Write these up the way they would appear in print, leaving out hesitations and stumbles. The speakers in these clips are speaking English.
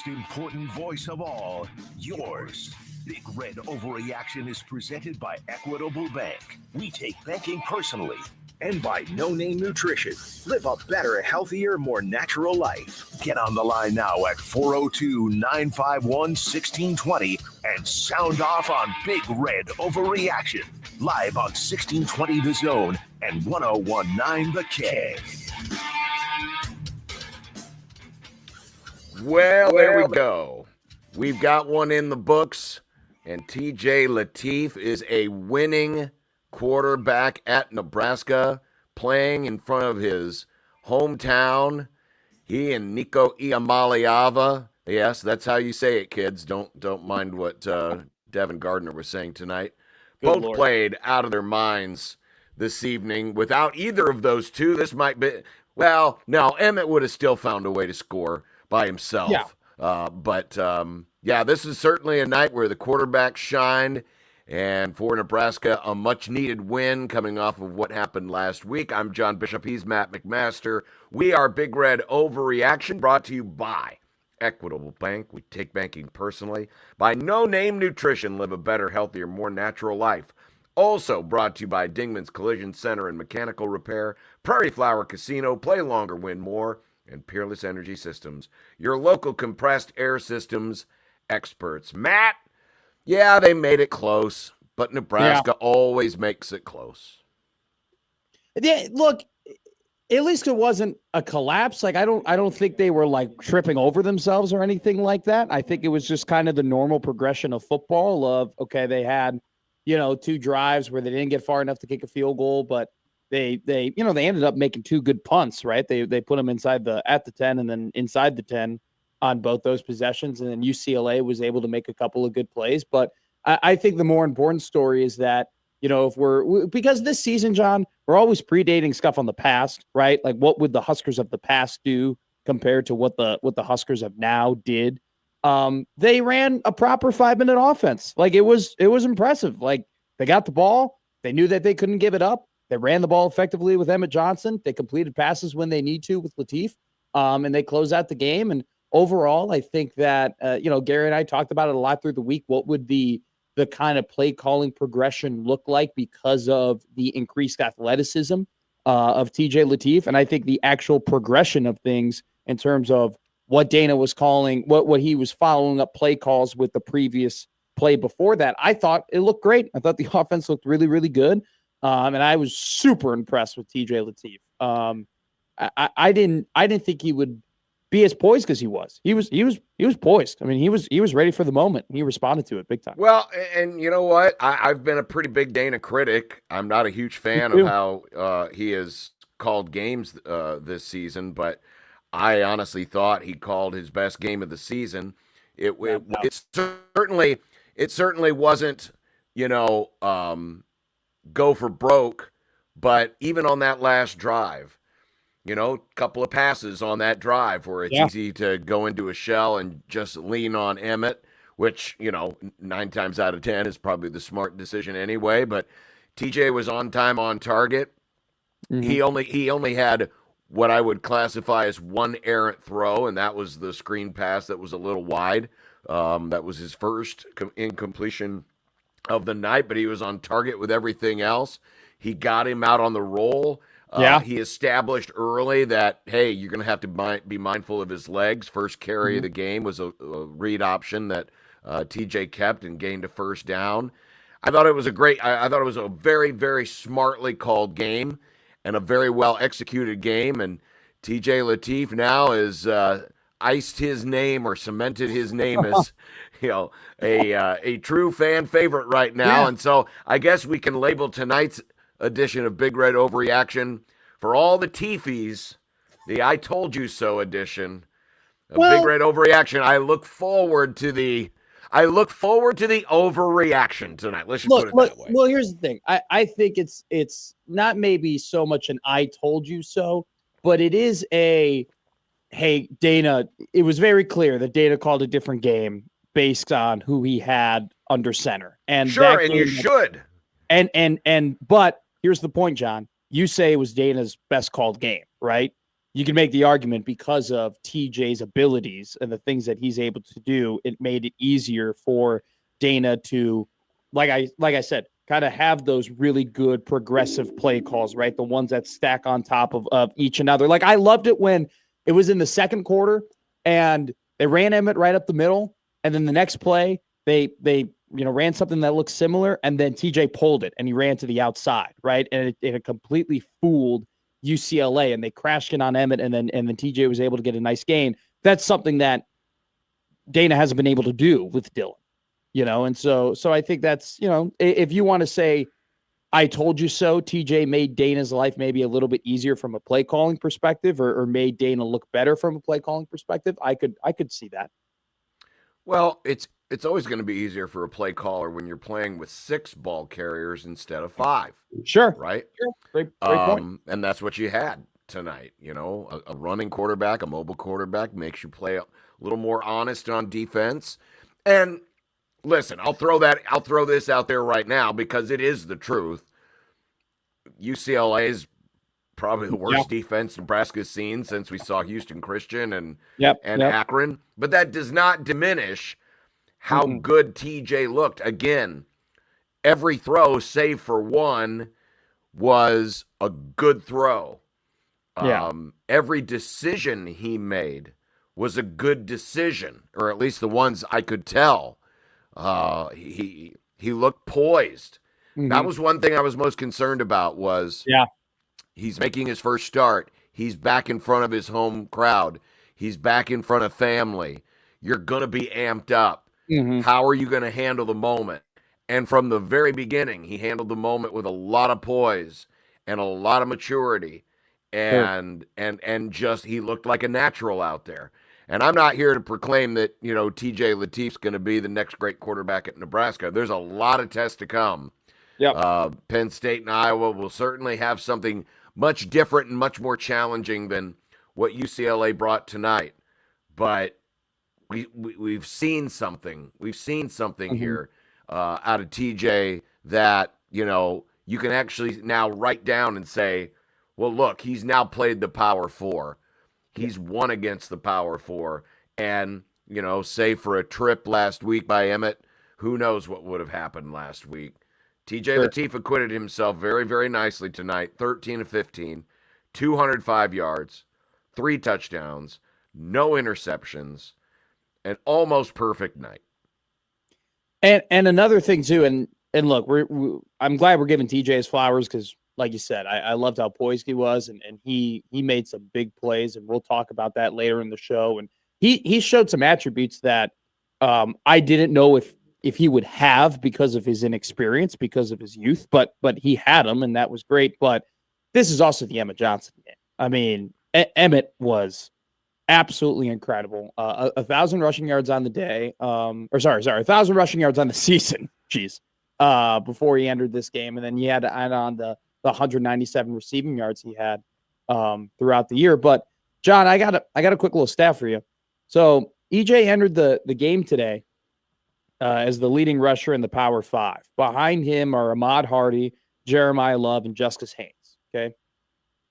most important voice of all, yours. Big Red Overreaction is presented by Equitable Bank. We take banking personally. And by No Name Nutrition. Live a better, healthier, more natural life. Get on the line now at 402-951-1620 and sound off on Big Red Overreaction. Live on 1620 The Zone and 1019 The King. Well, there we go. We've got one in the books, and TJ Lateef is a winning quarterback at Nebraska, playing in front of his hometown. He and Nico Iamaleava, yes, that's how you say it, kids. Don't mind what Devin Gardner was saying tonight. Both played out of their minds this evening. Without either of those two, this might be, well, no, Emmett would have still found a way to score by himself. Yeah. But this is certainly a night where the quarterback shined. And for Nebraska, a much-needed win coming off of what happened last week. I'm John Bishop. He's Matt McMaster. We are Big Red Overreaction, brought to you by Equitable Bank. We take banking personally. By No Name Nutrition. Live a better, healthier, more natural life. Also brought to you by Dingman's Collision Center and Mechanical Repair, Prairie Flower Casino, Play Longer, Win More, and Peerless Energy Systems. Your local compressed air systems experts. Matt? Yeah, they made it close, but Nebraska always makes it close. Yeah, look, at least it wasn't a collapse. Like I don't think they were like tripping over themselves or anything like that. I think it was just kind of the normal progression of football of, okay, they had, two drives where they didn't get far enough to kick a field goal, but they ended up making two good punts, right? They put them at the 10 and then inside the 10. On both those possessions, and then UCLA was able to make a couple of good plays. But I think the more important story is that, because this season, John, we're always predating stuff on the past, right? Like what would the Huskers of the past do compared to what the Huskers of now did? They ran a proper 5-minute offense. Like it was impressive. Like they got the ball. They knew that they couldn't give it up. They ran the ball effectively with Emmett Johnson. They completed passes when they need to with Lateef. And they closed out the game. And overall, I think that, Gary and I talked about it a lot through the week. What would the kind of play calling progression look like because of the increased athleticism of TJ Lateef? And I think the actual progression of things in terms of what Dana was calling, what he was following up play calls with the previous play before that, I thought it looked great. I thought the offense looked really, really good. And I was super impressed with TJ Lateef. I didn't think he would be as poised as he was. He was poised. I mean, he was ready for the moment. He responded to it big time. Well, and you know what? I've been a pretty big Dana critic. I'm not a huge fan of how he has called games this season, but I honestly thought he called his best game of the season. It certainly wasn't, go for broke, but even on that last drive, a couple of passes on that drive where it's easy to go into a shell and just lean on Emmett, which, 9 times out of 10 is probably the smart decision anyway. But TJ was on time, on target. Mm-hmm. He only had what I would classify as one errant throw, and that was the screen pass that was a little wide. That was his first incompletion of the night, but he was on target with everything else. He got him out on the roll. He established early that, hey, you're going to have to be mindful of his legs. First carry of the game was a read option that TJ kept and gained a first down. I thought it was a very, very smartly called game and a very well executed game. And TJ Lateef now has iced his name or cemented his name as, a true fan favorite right now. Yeah. And so I guess we can label tonight's edition of Big Red Overreaction for all the Teefies, the I Told You So edition of Big Red Overreaction. I look forward to the overreaction tonight. Let's just put it that way. Well, here's the thing. I think it's not maybe so much an I told you so, but it is hey, Dana, it was very clear that Dana called a different game based on who he had under center. And sure, and you should. But here's the point, John. You say it was Dana's best called game, right? you can make the argument because of TJ's abilities and the things that he's able to do, it made it easier for Dana to, like I said, kind of have those really good progressive play calls, right? The ones that stack on top of each another. Like I loved it when it was in the second quarter and they ran Emmett right up the middle, and then the next play they ran something that looked similar, and then TJ pulled it and he ran to the outside, right? And it completely fooled UCLA, and they crashed in on Emmett, and then TJ was able to get a nice gain. That's something that Dana hasn't been able to do with Dylan, and so I think that's, if you want to say I told you so, TJ made Dana's life maybe a little bit easier from a play calling perspective, or made Dana look better from a play calling perspective. I could see that. Well, it's always going to be easier for a play caller when you're playing with 6 ball carriers instead of 5. Sure. Right? Sure. Great point. And that's what you had tonight. A running quarterback, a mobile quarterback makes you play a little more honest on defense. And listen, I'll throw this out there right now because it is the truth. UCLA is probably the worst defense Nebraska's seen since we saw Houston Christian and Akron. But that does not diminish how good TJ looked. Again, every throw, save for one, was a good throw. Every decision he made was a good decision, or at least the ones I could tell. He looked poised. That was one thing I was most concerned about was he's making his first start. He's back in front of his home crowd. He's back in front of family. You're going to be amped up. How are you going to handle the moment? And from the very beginning, he handled the moment with a lot of poise and a lot of maturity. And just he looked like a natural out there. And I'm not here to proclaim that, TJ Latif's going to be the next great quarterback at Nebraska. There's a lot of tests to come. Penn State and Iowa will certainly have something much different and much more challenging than what UCLA brought tonight. But we've seen something. We've seen something here out of TJ that, you can actually now write down and say, well, look, he's now played the Power Four. He's won against the Power Four. And, say for a trip last week by Emmett, who knows what would have happened last week. TJ Latif acquitted himself very, very nicely tonight. 13 of 15, 205 yards, 3 touchdowns, no interceptions, an almost perfect night. And another thing too, and look, I'm glad we're giving TJ his flowers because, like you said, I loved how poised he was, and he made some big plays, and we'll talk about that later in the show. And he showed some attributes that I didn't know if he would have because of his inexperience, because of his youth, but he had them, and that was great. But this is also the Emmett Johnson game. I mean, Emmett was absolutely incredible. 1,000 rushing yards on the day. 1,000 rushing yards on the season. Jeez. Before he entered this game. And then you had to add on the 197 receiving yards he had throughout the year. But John, I got a quick little stat for you. So EJ entered the game today as the leading rusher in the Power 5. Behind him are Ahmad Hardy, Jeremiah Love, and Justice Haynes. Okay.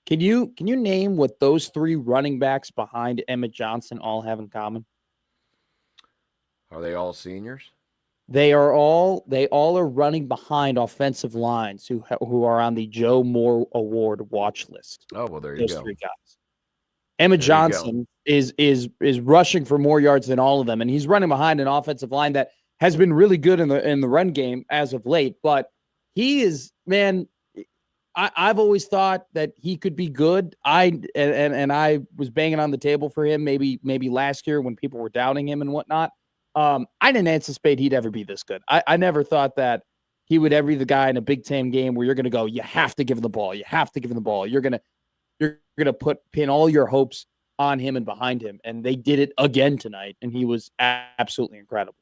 Can you name what those 3 running backs behind Emmett Johnson all have in common? Are they all seniors? They all are running behind offensive lines who are on the Joe Moore Award watch list. Oh, well, there you go. Those 3 guys. Emmett Johnson is rushing for more yards than all of them, and he's running behind an offensive line that has been really good in the run game as of late. But he is, man. I've always thought that he could be good. I was banging on the table for him maybe last year when people were doubting him and whatnot. I didn't anticipate he'd ever be this good. I never thought that he would ever be the guy in a Big Ten game where you're going to go, you have to give him the ball. You have to give him the ball. You're going to pin all your hopes on him and behind him. And they did it again tonight, and he was absolutely incredible.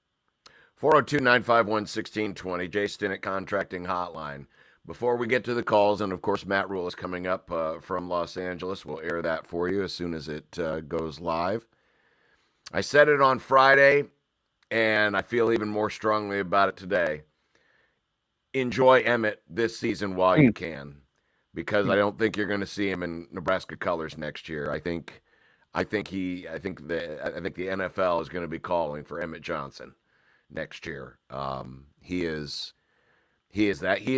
402-951-1620, Jay Stinnett Contracting Hotline. Before we get to the calls, and of course Matt Rule is coming up from Los Angeles. We'll air that for you as soon as it goes live. I said it on Friday, and I feel even more strongly about it today. Enjoy Emmett this season while you can. because I don't think you're going to see him in Nebraska colors next year. I think the NFL is going to be calling for Emmett Johnson next year. He has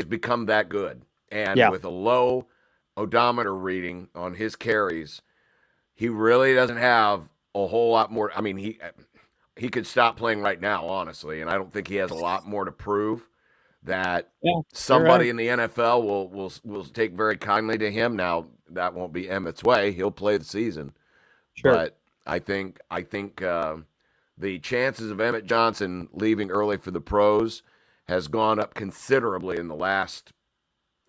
become that good, and Yeah. with a low odometer reading on his carries, he really doesn't have a whole lot more. I mean, he could stop playing right now, honestly, and I don't think he has a lot more to prove. That somebody in the NFL will take very kindly to him. Now that won't be Emmett's way; he'll play the season. Sure. But I think the chances of Emmett Johnson leaving early for the pros has gone up considerably in the last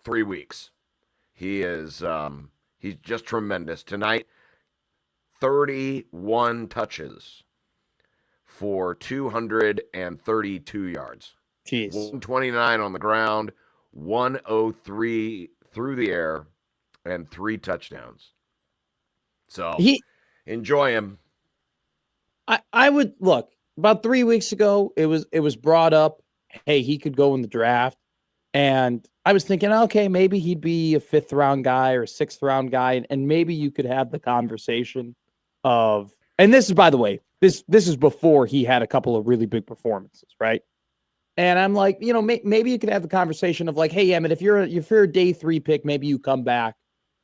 3 weeks. He is he's just tremendous. Tonight, 31 touches for 232 yards. Jeez. 129 on the ground, 103 through the air, and 3 touchdowns. So enjoy him. I would look about 3 weeks ago. It was brought up, hey, he could go in the draft, and I was thinking, okay, maybe he'd be a 5th round guy or a 6th round guy, and maybe you could have the conversation of. And this is, by the way, this is before he had a couple of really big performances, right? And I'm like, maybe you could have the conversation of like, hey, Emmett, if you're a day 3 pick, maybe you come back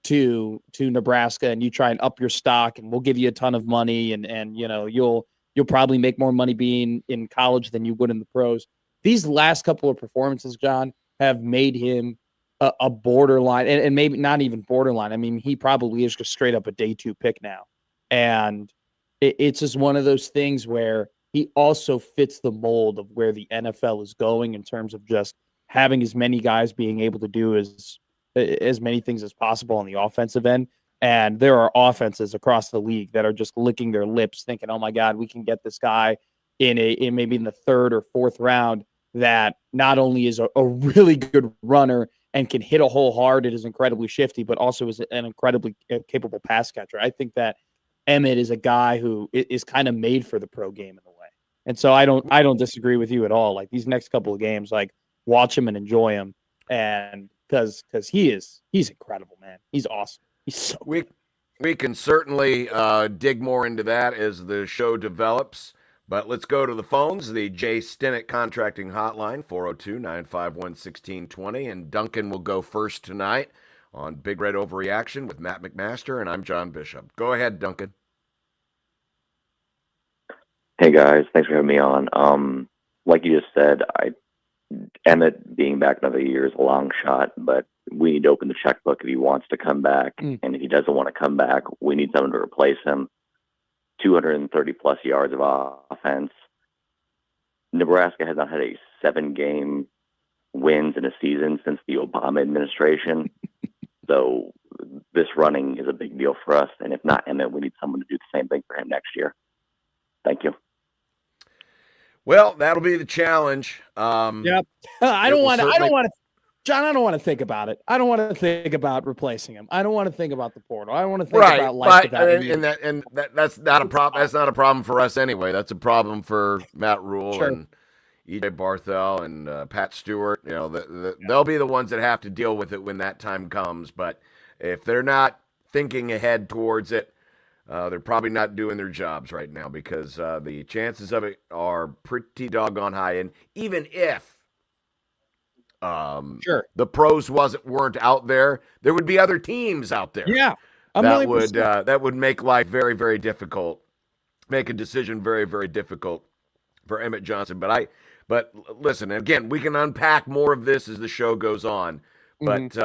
to Nebraska and you try and up your stock, and we'll give you a ton of money, and you'll probably make more money being in college than you would in the pros. These last couple of performances, John, have made him a borderline, and maybe not even borderline. I mean, he probably is just straight up a day 2 pick now, and it's just one of those things where he also fits the mold of where the NFL is going in terms of just having as many guys being able to do as many things as possible on the offensive end. And there are offenses across the league that are just licking their lips thinking, oh my God, we can get this guy in maybe in the 3rd or 4th round that not only is a really good runner and can hit a hole hard, it is incredibly shifty, but also is an incredibly capable pass catcher. I think that Emmett is a guy who is kind of made for the pro game in a way. And so I don't disagree with you at all. Like these next couple of games, like watch him and enjoy him. And because he's incredible, man. He's awesome. He's so we can certainly dig more into that as the show develops. But let's go to the phones. The Jay Stinnett Contracting Hotline, 402-951-1620. And Duncan will go first tonight on Big Red Overreaction with Matt McMaster, and I'm John Bishop. Go ahead, Duncan. Hey, guys. Thanks for having me on. Like you just said, Emmett being back another year is a long shot, but we need to open the checkbook if he wants to come back. And if he doesn't want to come back, we need someone to replace him. 230-plus yards of offense. Nebraska has not had a 7-game wins in a season since the Obama administration. So this running is a big deal for us. And if not Emmett, we need someone to do the same thing for him next year. Thank you. Well, that'll be the challenge. Yep. I don't want to, John, I don't want to think about it. I don't want to think about replacing him. I don't want to think about the portal. I don't want to think about life without him. That's not a problem. That's not a problem for us anyway. That's a problem for Matt Rule and E.J. Barthel and Pat Stewart. They'll be the ones that have to deal with it when that time comes. But if they're not thinking ahead towards it, they're probably not doing their jobs right now, because the chances of it are pretty doggone high. And even if the pros weren't out there, there would be other teams out there. Yeah, that would make life very, very difficult. Make a decision very, very difficult for Emmett Johnson. But listen, again, we can unpack more of this as the show goes on. But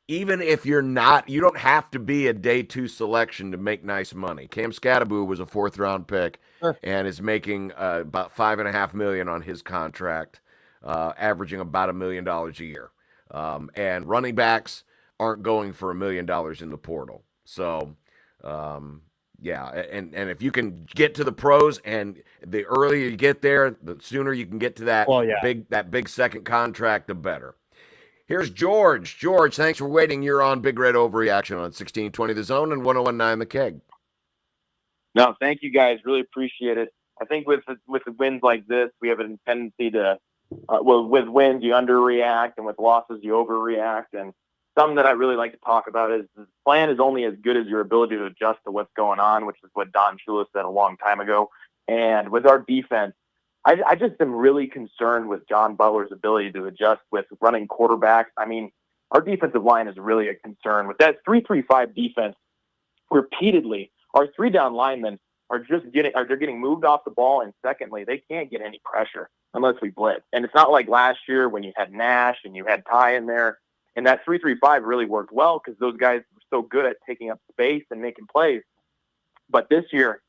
even if you're not, you don't have to be a day 2 selection to make nice money. Cam Scadaboo was a 4th round pick and is making about $5.5 million on his contract, averaging about $1 million a year. And running backs aren't going for $1 million in the portal. So, yeah, and if you can get to the pros, and the earlier you get there, the sooner you can get to that big second contract, the better. Here's George. George, thanks for waiting. You're on Big Red Overreaction on 1620 The Zone and 1019 The Keg. No, thank you guys. Really appreciate it. I think with wins like this, we have a tendency to, with wins you underreact, and with losses you overreact. And something that I really like to talk about is the plan is only as good as your ability to adjust to what's going on, which is what Don Shula said a long time ago. And with our defense, I just am really concerned with John Butler's ability to adjust with running quarterbacks. I mean, our defensive line is really a concern. With that 3-3-5 defense, repeatedly, our 3-down linemen are getting moved off the ball, and secondly, they can't get any pressure unless we blitz. And it's not like last year when you had Nash and you had Ty in there. And that 3-3-5 really worked well because those guys were so good at taking up space and making plays. But this year,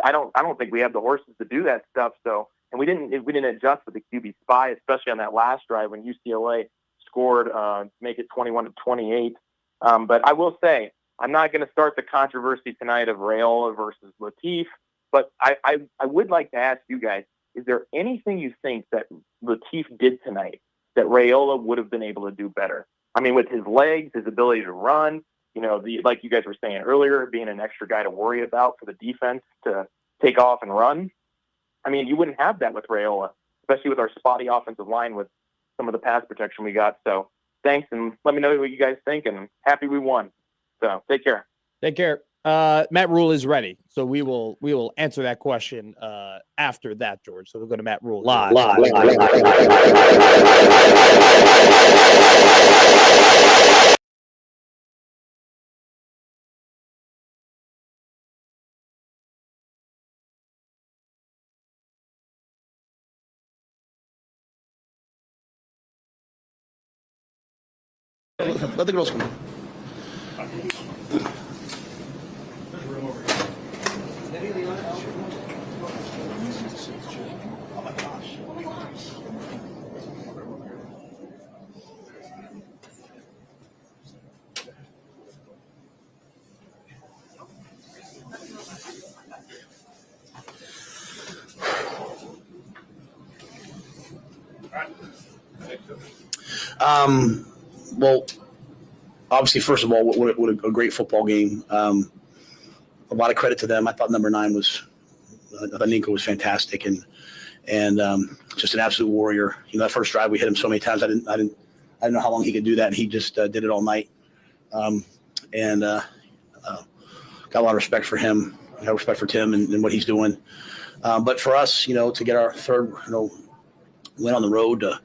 I don't think we have the horses to do that stuff. So, and we didn't adjust with the QB spy, especially on that last drive when UCLA scored to make it 21-28. But I will say, I'm not going to start the controversy tonight of Raiola versus Latif. But I would like to ask you guys, is there anything you think that Latif did tonight that Raiola would have been able to do better? I mean, with his legs, his ability to run, like you guys were saying earlier, being an extra guy to worry about for the defense to take off and run. I mean, you wouldn't have that with Raiola, especially with our spotty offensive line with some of the pass protection we got. So thanks, and let me know what you guys think, and happy we won. So take care. Take care. Matt Rule is ready, so we will answer that question after that, George. So we'll go to Matt Rule live. Let the girls come. Well, obviously, first of all, what a great football game. A lot of credit to them. I thought number 9 was Nico was fantastic and just an absolute warrior. That first drive we hit him so many times. I didn't know how long he could do that. And he just did it all night. Got a lot of respect for him. I got respect for Tim and what he's doing. But for us, to get our third, win on the road to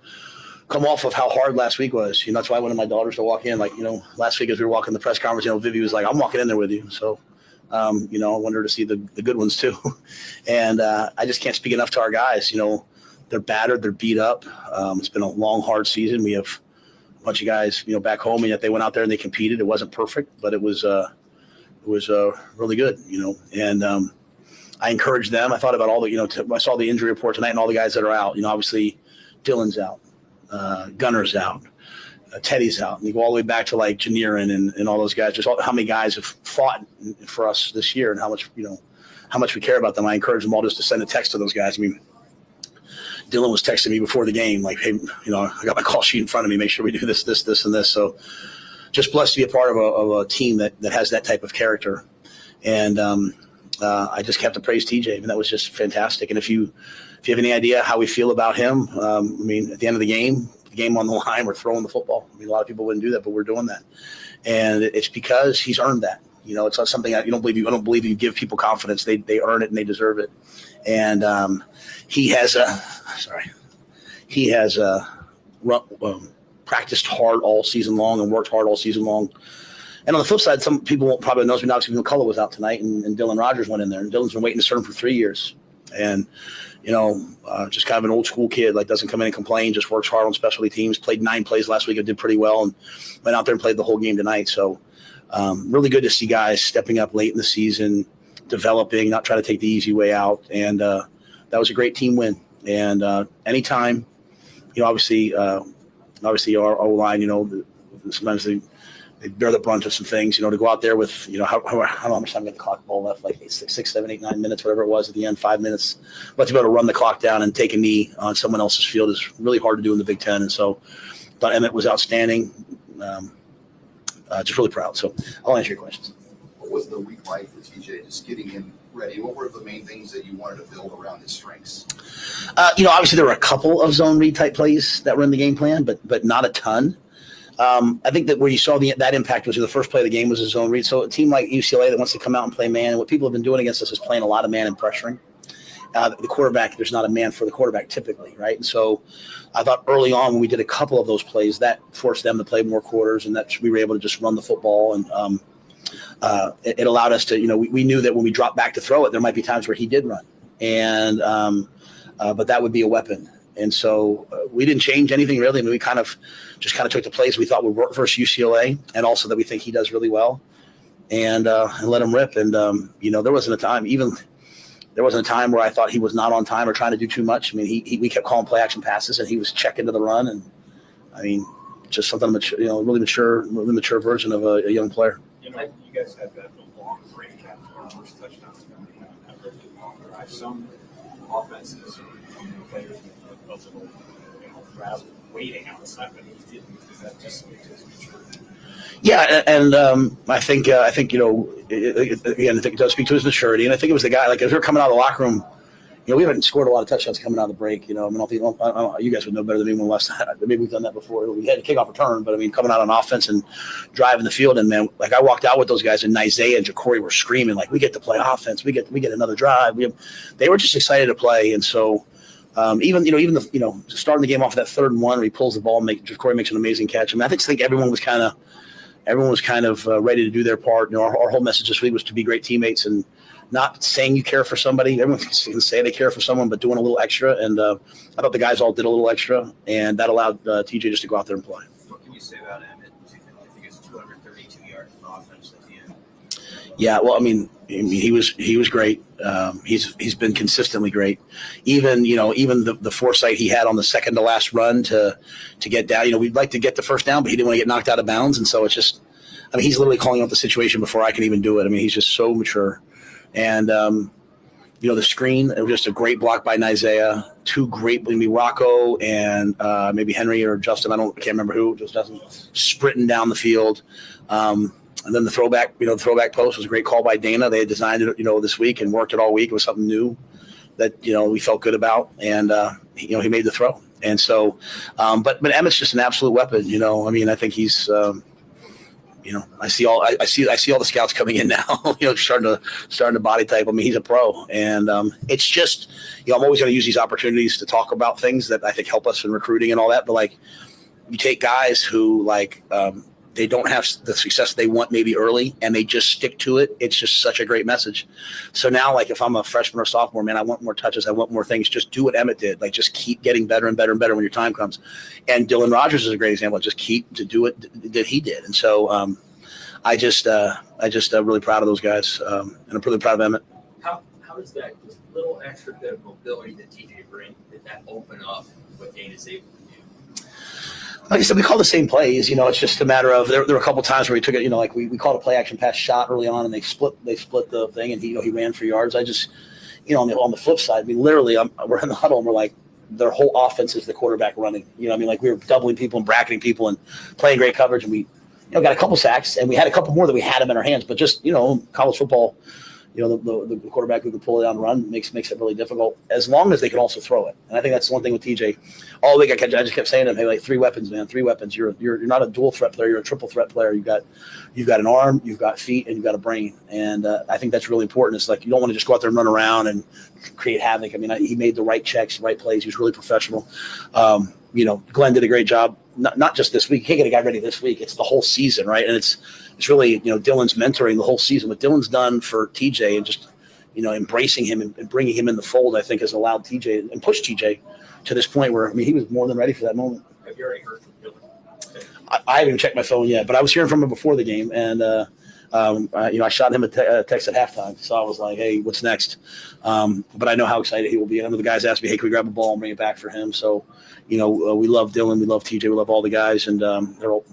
come off of how hard last week was. That's why I wanted my daughters to walk in. Last week as we were walking the press conference, Vivi was like, I'm walking in there with you. So, I wanted her to see the good ones too. And I just can't speak enough to our guys. They're battered, they're beat up. It's been a long, hard season. We have a bunch of guys, back home, and yet they went out there and they competed. It wasn't perfect, but it was really good, and I encouraged them. I thought about all the, I saw the injury report tonight and all the guys that are out. Obviously Dylan's out. Gunner's out, Teddy's out, and you go all the way back to like Janirin and all those guys. Just how many guys have fought for us this year, and how much we care about them. I encourage them all just to send a text to those guys. I mean, Dylan was texting me before the game, like, hey, I got my call sheet in front of me. Make sure we do this, and this. So, just blessed to be a part of a team that has that type of character, and I just have to praise TJ. That was just fantastic. And if you have any idea how we feel about him, I mean, at the end of the game on the line, we're throwing the football. I mean, a lot of people wouldn't do that, but we're doing that. And it's because he's earned that. It's not something I don't believe you give people confidence. They earn it and they deserve it. And he has practiced hard all season long and worked hard all season long. And on the flip side, some people won't probably know, obviously McCullough was out tonight and Dylan Rogers went in there. And Dylan's been waiting to start him for 3 years. And, just kind of an old school kid, like doesn't come in and complain, just works hard on specialty teams, played 9 plays last week and did pretty well and went out there and played the whole game tonight. So really good to see guys stepping up late in the season, developing, not trying to take the easy way out. And that was a great team win. And anytime, obviously our O-line, sometimes they bear the brunt of some things, to go out there with, how much time we got the clock ball left, like 6, 7, 8, 9 minutes, whatever it was at the end, 5 minutes. But to be able to run the clock down and take a knee on someone else's field is really hard to do in the Big Ten. And so I thought Emmett was outstanding. Just really proud. So I'll answer your questions. What was the week like for TJ, just getting him ready? What were the main things that you wanted to build around his strengths? Obviously there were a couple of zone read type plays that were in the game plan, but not a ton. I think that where you saw that impact was the first play of the game was a zone read. So a team like UCLA that wants to come out and play man, and what people have been doing against us is playing a lot of man and pressuring. The quarterback, there's not a man for the quarterback typically, right? And so I thought early on when we did a couple of those plays, that forced them to play more quarters, and that we were able to just run the football. And it allowed us to, we knew that when we dropped back to throw it, there might be times where he did run. And but that would be a weapon. And so we didn't change anything really. I mean, we kind of took the plays we thought would work versus UCLA, and also that we think he does really well, and let him rip. And there wasn't a time where I thought he was not on time or trying to do too much. I mean, we kept calling play action passes, and he was checking to the run. And I mean, just something mature, really mature version of a young player. You guys had that long break after the first touchdown. Some offenses or players a little, frazzled, waiting outside, but he didn't. Is that just mature? Yeah, and I think again, I think it does speak to his maturity, and I think it was the guy, like as we were coming out of the locker room, we haven't scored a lot of touchdowns coming out of the break. I don't think you guys would know better than me when last time. Maybe we've done that before. We had a kickoff return, but I mean, coming out on offense and driving the field, and man, like I walked out with those guys, and Isaiah and Jacory were screaming like, "We get to play offense. We get another drive." They were just excited to play, and so. Even starting the game off of that 3rd and 1, where he pulls the ball, Jacory makes an amazing catch. I mean, I think everyone was kind of ready to do their part. Our whole message this week was to be great teammates and not saying you care for somebody. Everyone can say they care for someone, but doing a little extra. And I thought the guys all did a little extra, and that allowed TJ just to go out there and play. What can you say about Emmett? I think it's 232 yards of offense at the end. Yeah, well, I mean, he was great. He's been consistently great. Even the foresight he had on the second to last run to get down. We'd like to get the first down, but he didn't want to get knocked out of bounds, and so it's just. I mean, he's literally calling out the situation before I can even do it. I mean, he's just so mature. And the screen, it was just a great block by Isaiah. Two great, maybe Rocco and maybe Henry or Justin. I can't remember who. Just Justin sprinting down the field. And then the throwback post was a great call by Dana. They had designed it, this week and worked it all week. It was something new that, we felt good about. And, he made the throw. And so, but Emmett's just an absolute weapon, I mean, I think he's, I see all the scouts coming in now, starting to body type. I mean, he's a pro, and it's just, I'm always going to use these opportunities to talk about things that I think help us in recruiting and all that. But like, you take guys who they don't have the success they want maybe early, and they just stick to it. It's just such a great message. So now, like if I'm a freshman or sophomore, man, I want more touches. I want more things. Just do what Emmett did. Like just keep getting better and better and better when your time comes. And Dylan Rogers is a great example. Just keep to do it that he did. And so I just really proud of those guys, and I'm really proud of Emmett. How does that just little extra bit of mobility that TJ brings, did that open up what Dana's able to do? Like I said, we call the same plays. It's just a matter of there were a couple of times where we took it. Like we called a play action pass shot early on, and they split the thing, and he ran for yards. I just on the flip side, I mean, literally, we're in the huddle, and we're like, their whole offense is the quarterback running. I mean, like we were doubling people and bracketing people and playing great coverage, and we got a couple sacks, and we had a couple more that we had them in our hands. But just college football, the quarterback who can pull it down and run makes it really difficult, as long as they can also throw it. And I think that's one thing with TJ. All week I just kept saying to him, hey, like 3 weapons, man, 3 weapons. You're not a dual threat player. You're a triple threat player. You've got an arm, you've got feet, and you've got a brain. And I think that's really important. It's like you don't want to just go out there and run around and create havoc. I mean, he made the right checks, right plays. He was really professional. Glenn did a great job. Not just this week. You can't get a guy ready this week. It's the whole season, right? And it's really, Dylan's mentoring the whole season. What Dylan's done for TJ and just, embracing him and bringing him in the fold, I think has allowed TJ and pushed TJ to this point where, I mean, he was more than ready for that moment. Have you already heard from Dylan? I haven't even checked my phone yet, but I was hearing from him before the game, and I shot him a text at halftime, so I was like, "Hey, what's next?" But I know how excited he will be. I know the guys asked me, "Hey, can we grab a ball and bring it back for him?" So, we love Dylan, we love TJ, we love all the guys, and they're all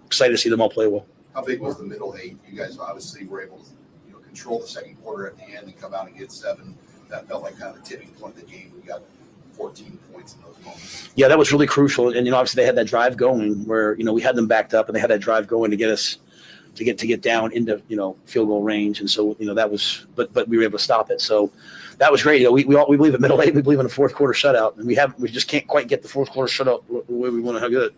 excited to see them all play well. How big was the middle 8? You guys obviously were able to control the second quarter at the end and come out and get 7. That felt like kind of a tipping point of the game. We got 14 points in those moments. Yeah, that was really crucial. And, obviously they had that drive going where, we had them backed up, and they had that drive going to get us to get down into, field goal range. And so, that was, but we were able to stop it. So that was great. We believe in middle 8. We believe in a fourth quarter shutout, and we just can't quite get the fourth quarter shutout the way we want to get it.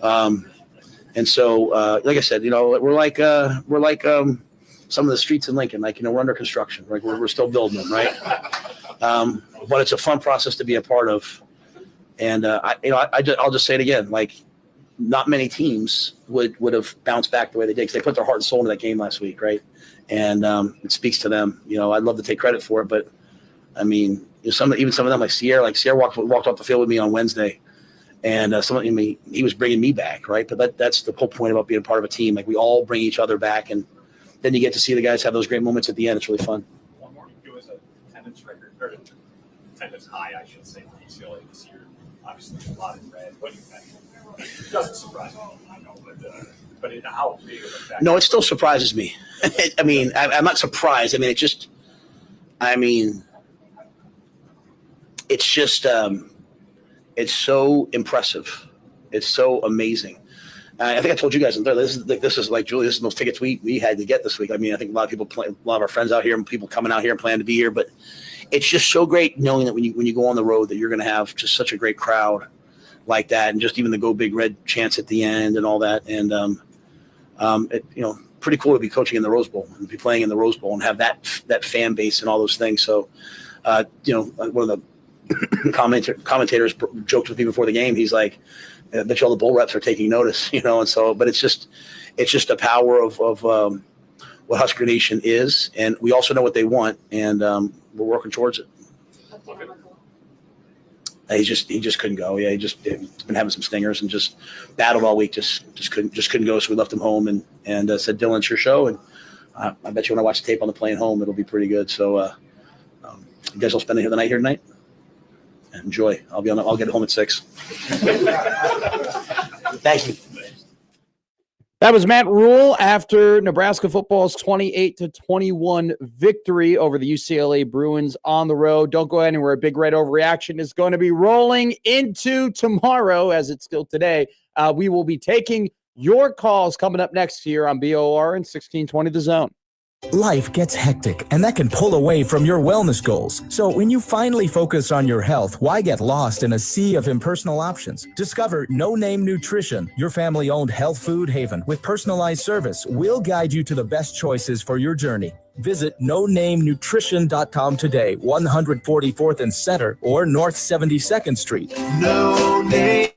And so, like I said, we're like some of the streets in Lincoln, we're under construction, right? We're still building them, right? But it's a fun process to be a part of. And I'll just say it again, not many teams would have bounced back the way they did because they put their heart and soul into that game last week, right? And it speaks to them. I'd love to take credit for it, but I mean, some of them, like Sierra walked off the field with me on Wednesday, and he was bringing me back, right? But that's the whole point about being part of a team. Like, we all bring each other back, and then you get to see the guys have those great moments at the end. It's really fun. One more. It was a attendance record, or attendance high, I should say, for UCLA this year. Obviously, a lot in red. What do you think? It doesn't surprise me, I know, but how big of a factor? No, it still surprises me. I mean, I'm not surprised. I mean, it's just it's so impressive. It's so amazing. I think I told you guys this is like, Julie, this is the most tickets we had to get this week. I mean, I think a lot of our friends out here and people coming out here and plan to be here, but it's just so great knowing that when you go on the road that you're going to have just such a great crowd like that, and just even the Go Big Red chants at the end and all that. And pretty cool to be coaching in the Rose Bowl and be playing in the Rose Bowl and have that fan base and all those things. So, one of the commentators joked with me before the game. He's like, I bet you all the bull reps are taking notice, and so, but it's just the power of what Husker Nation is. And we also know what they want, and we're working towards it. He just couldn't go. Yeah, he's been having some stingers and just battled all week. Just couldn't go. So we left him home and said, Dylan, it's your show. And I bet you when I watch the tape on the plane home, it'll be pretty good. So you guys will spend the night here tonight. Enjoy. I'll get home at 6. Thank you. That was Matt Rule after Nebraska football's 28-21 victory over the UCLA Bruins on the road. Don't go anywhere. Big Red Overreaction is going to be rolling into tomorrow, as it's still today. We will be taking your calls coming up next year on BOR and 1620 The Zone. Life gets hectic, and that can pull away from your wellness goals. So when you finally focus on your health, why get lost in a sea of impersonal options? Discover No Name Nutrition, your family-owned health food haven. With personalized service, we'll guide you to the best choices for your journey. Visit NoNameNutrition.com today, 144th and Center, or North 72nd Street. No Name.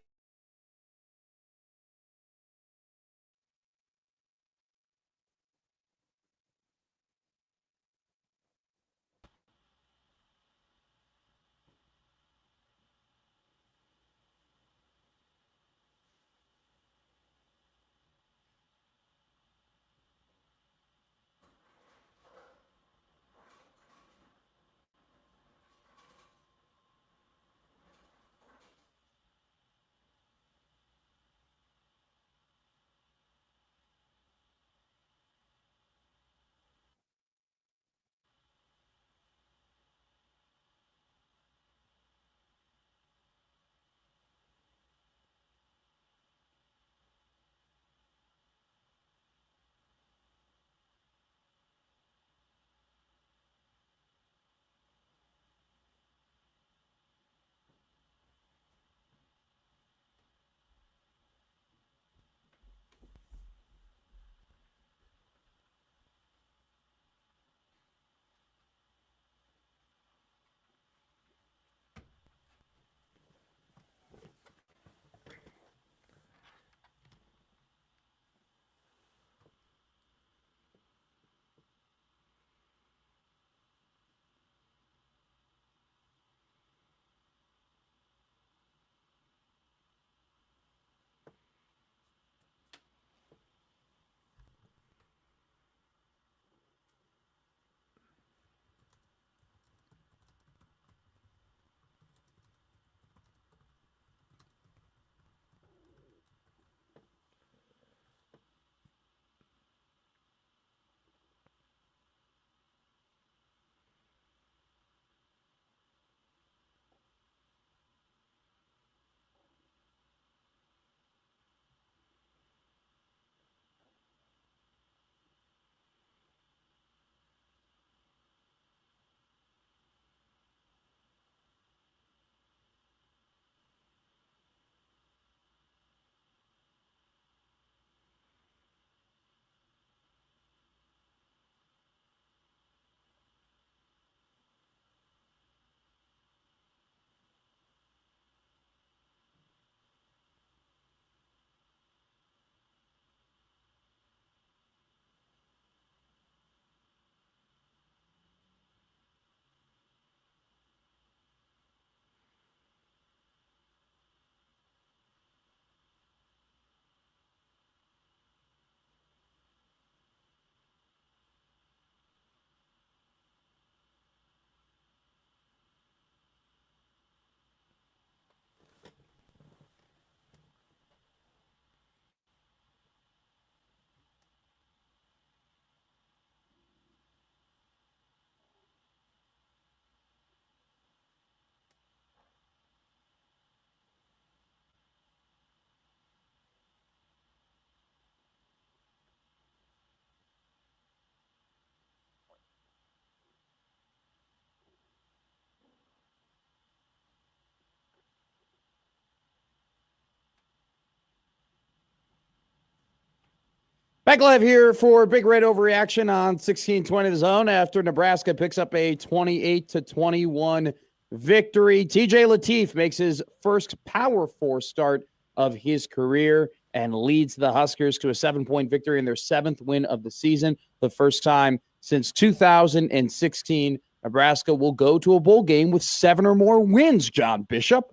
Back live here for Big Red Overreaction on 1620 The Zone after Nebraska picks up a 28-21 victory. TJ Lateef makes his first Power 4 start of his career and leads the Huskers to a 7-point victory in their 7th win of the season. The first time since 2016, Nebraska will go to a bowl game with 7 or more wins, John Bishop.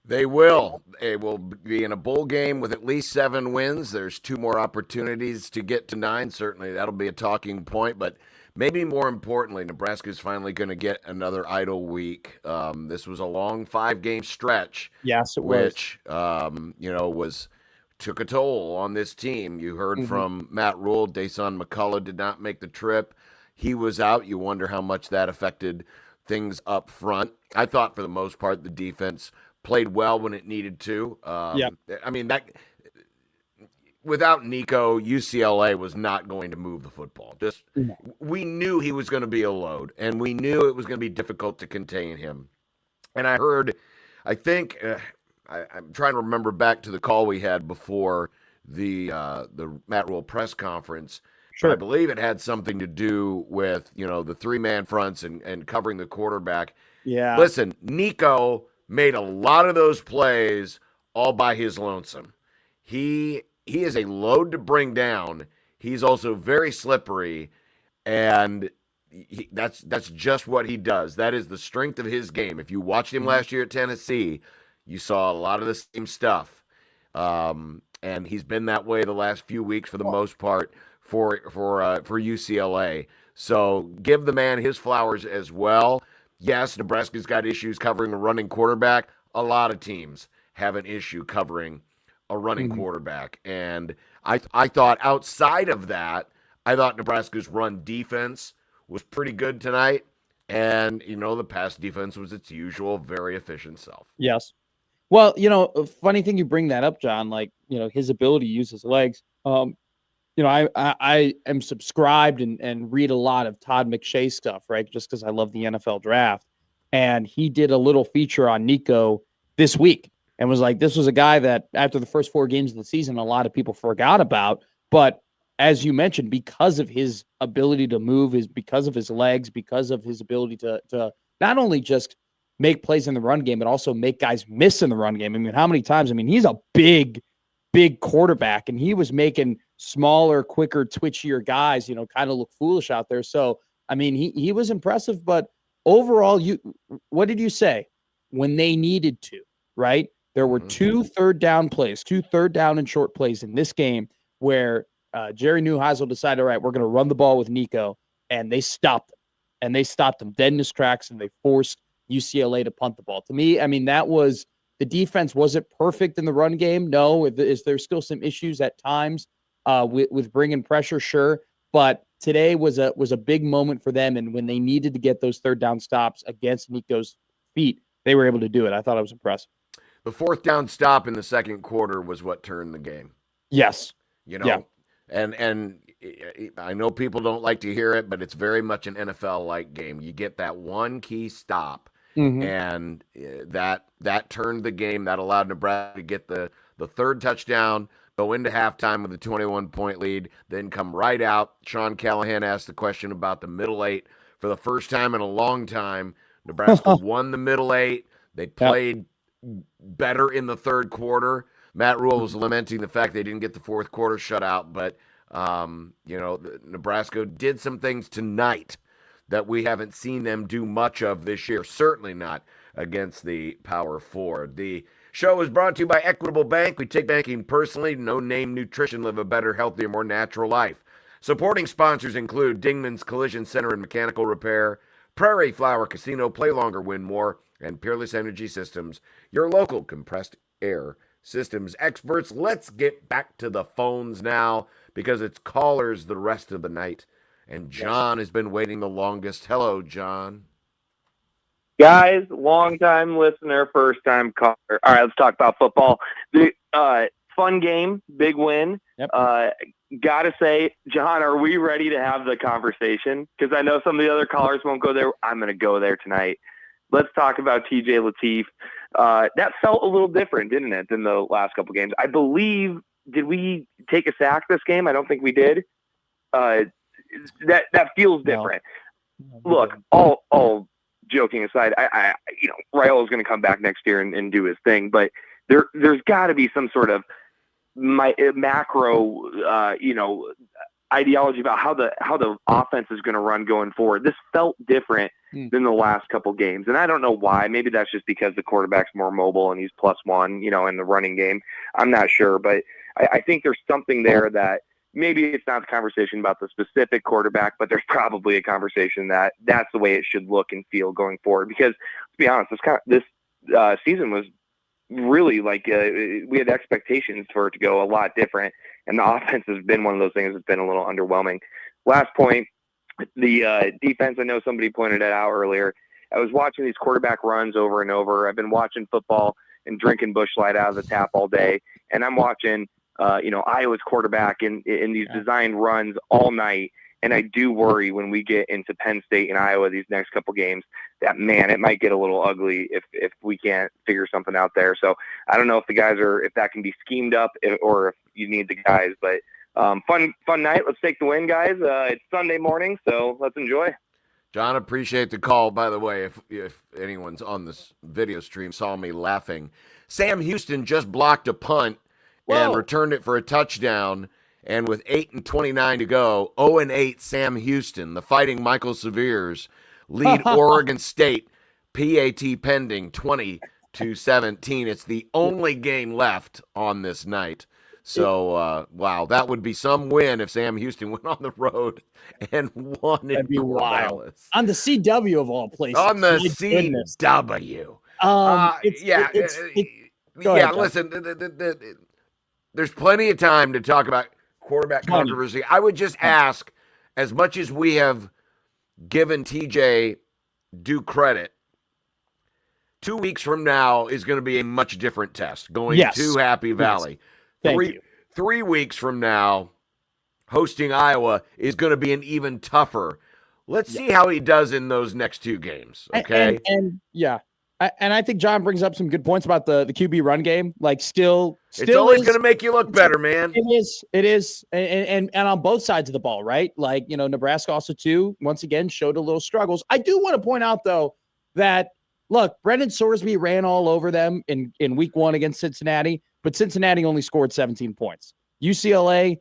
They will. They will be in a bowl game with at least 7 wins. There's 2 more opportunities to get to 9. Certainly that'll be a talking point, but maybe more importantly, Nebraska's finally going to get another idle week. This was a long 5-game stretch. Yes, it which, took a toll on this team. You heard from Matt Rule. Dason McCullough did not make the trip. He was out. You wonder how much that affected things up front. I thought for the most part the defense played well when it needed to. I mean, that without Nico, UCLA was not going to move the football. We knew he was going to be a load, and we knew it was going to be difficult to contain him. And I'm trying to remember back to the call we had before the Matt Rule press conference. Sure. I believe it had something to do with, the 3-man fronts and covering the quarterback. Yeah. Listen, Nico made a lot of those plays all by his lonesome. He is a load to bring down. He's also very slippery, and that's just what he does. That is the strength of his game. If you watched him last year at Tennessee, you saw a lot of the same stuff, and he's been that way the last few weeks for the most part for UCLA. So give the man his flowers as well. Yes, Nebraska's got issues covering a running quarterback. A lot of teams have an issue covering a running quarterback. And I thought outside of that, I thought Nebraska's run defense was pretty good tonight. And, the pass defense was its usual, very efficient self. Yes. Well, a funny thing you bring that up, John, his ability to use his legs. I am subscribed and read a lot of Todd McShay stuff, right? Just because I love the NFL draft. And he did a little feature on Nico this week and was like, this was a guy that after the first 4 games of the season, a lot of people forgot about. But as you mentioned, because of his ability to move, because of his legs, because of his ability to not only just make plays in the run game, but also make guys miss in the run game. I mean, how many times? I mean, he's a big quarterback, and he was making smaller, quicker, twitchier guys, kind of look foolish out there. So, I mean, he was impressive, but overall, what did you say? When they needed to, right? There were 2 third down and short plays in this game where Jerry Neuheisel decided, all right, we're going to run the ball with Nico, and they stopped him. And they stopped him dead in his tracks, and they forced UCLA to punt the ball. To me, I mean, that was the defense. Was it perfect in the run game? No. Is there still some issues at times with bringing pressure? Sure. But today was a big moment for them. And when they needed to get those third down stops against Nico's feet, they were able to do it. I thought it was impressive. The 4th down stop in the second quarter was what turned the game. Yes. And I know people don't like to hear it, but it's very much an NFL-like game. You get that one key stop, and that turned the game. That allowed Nebraska to get the 3rd touchdown, go into halftime with a 21-point lead, then come right out. Sean Callahan asked the question about the middle 8. For the first time in a long time, Nebraska won the middle 8. They played better in the 3rd quarter. Matt Rule was lamenting the fact they didn't get the 4th quarter shutout, but Nebraska did some things tonight that we haven't seen them do much of this year, certainly not against the Power 4. The show is brought to you by Equitable Bank. We take banking personally. No name nutrition. Live a better, healthier, more natural life. Supporting sponsors include Dingman's Collision Center and Mechanical Repair, Prairie Flower Casino, Play Longer, Win More, and Peerless Energy Systems, your local compressed air systems experts. Let's get back to the phones now because it's callers the rest of the night. And John has been waiting the longest. Hello, John. Guys, long-time listener, first-time caller. All right, let's talk about football. The fun game, big win. Yep. Gotta say, John, are we ready to have the conversation? Because I know some of the other callers won't go there. I'm going to go there tonight. Let's talk about TJ Lateef. That felt a little different, didn't it, than the last couple games? I believe did we take a sack this game? I don't think we did. That feels different. No, Look, all joking aside, I Raiola's going to come back next year and do his thing, but there's got to be some sort of macro, ideology about how the offense is going to run going forward. This felt different than the last couple games, and I don't know why. Maybe that's just because the quarterback's more mobile and he's +1, in the running game. I'm not sure, but I think there's something there that maybe it's not the conversation about the specific quarterback, but there's probably a conversation that that's the way it should look and feel going forward. Because to be honest, this season was really like we had expectations for it to go a lot different, and the offense has been one of those things that's been a little underwhelming. Last point, the defense, I know somebody pointed it out earlier. I was watching these quarterback runs over and over. I've been watching football and drinking Busch Light out of the tap all day, and I'm watching Iowa's quarterback in these designed runs all night. And I do worry when we get into Penn State and Iowa these next couple games that, man, it might get a little ugly if we can't figure something out there. So I don't know if if that can be schemed up or if you need the guys. But fun night. Let's take the win, guys. It's Sunday morning, so let's enjoy. John, appreciate the call. By the way, if anyone's on this video stream saw me laughing, Sam Houston just blocked a punt and returned it for a touchdown. And with 8:29 to go, 0-8 Sam Houston, the Fighting Michael Severes, lead Oregon State, PAT pending 20-17. It's the only game left on this night. So, wow, that would be some win if Sam Houston went on the road and won it. That'd be wild. On the CW of all places. On the CW. Listen, there's plenty of time to talk about quarterback controversy. I would just ask, as much as we have given TJ due credit, 2 weeks from now is going to be a much different test going to Happy Valley. Yes. 3 weeks from now, hosting Iowa is going to be an even tougher. Let's see how he does in those next 2 games. Okay. And I think John brings up some good points about the QB run game. Like still it's always going to make you look better, man. It is. And on both sides of the ball, right? Like, Nebraska also too, once again, showed a little struggles. I do want to point out though, that look, Brendan Sorsby ran all over them in week 1 against Cincinnati, but Cincinnati only scored 17 points. UCLA,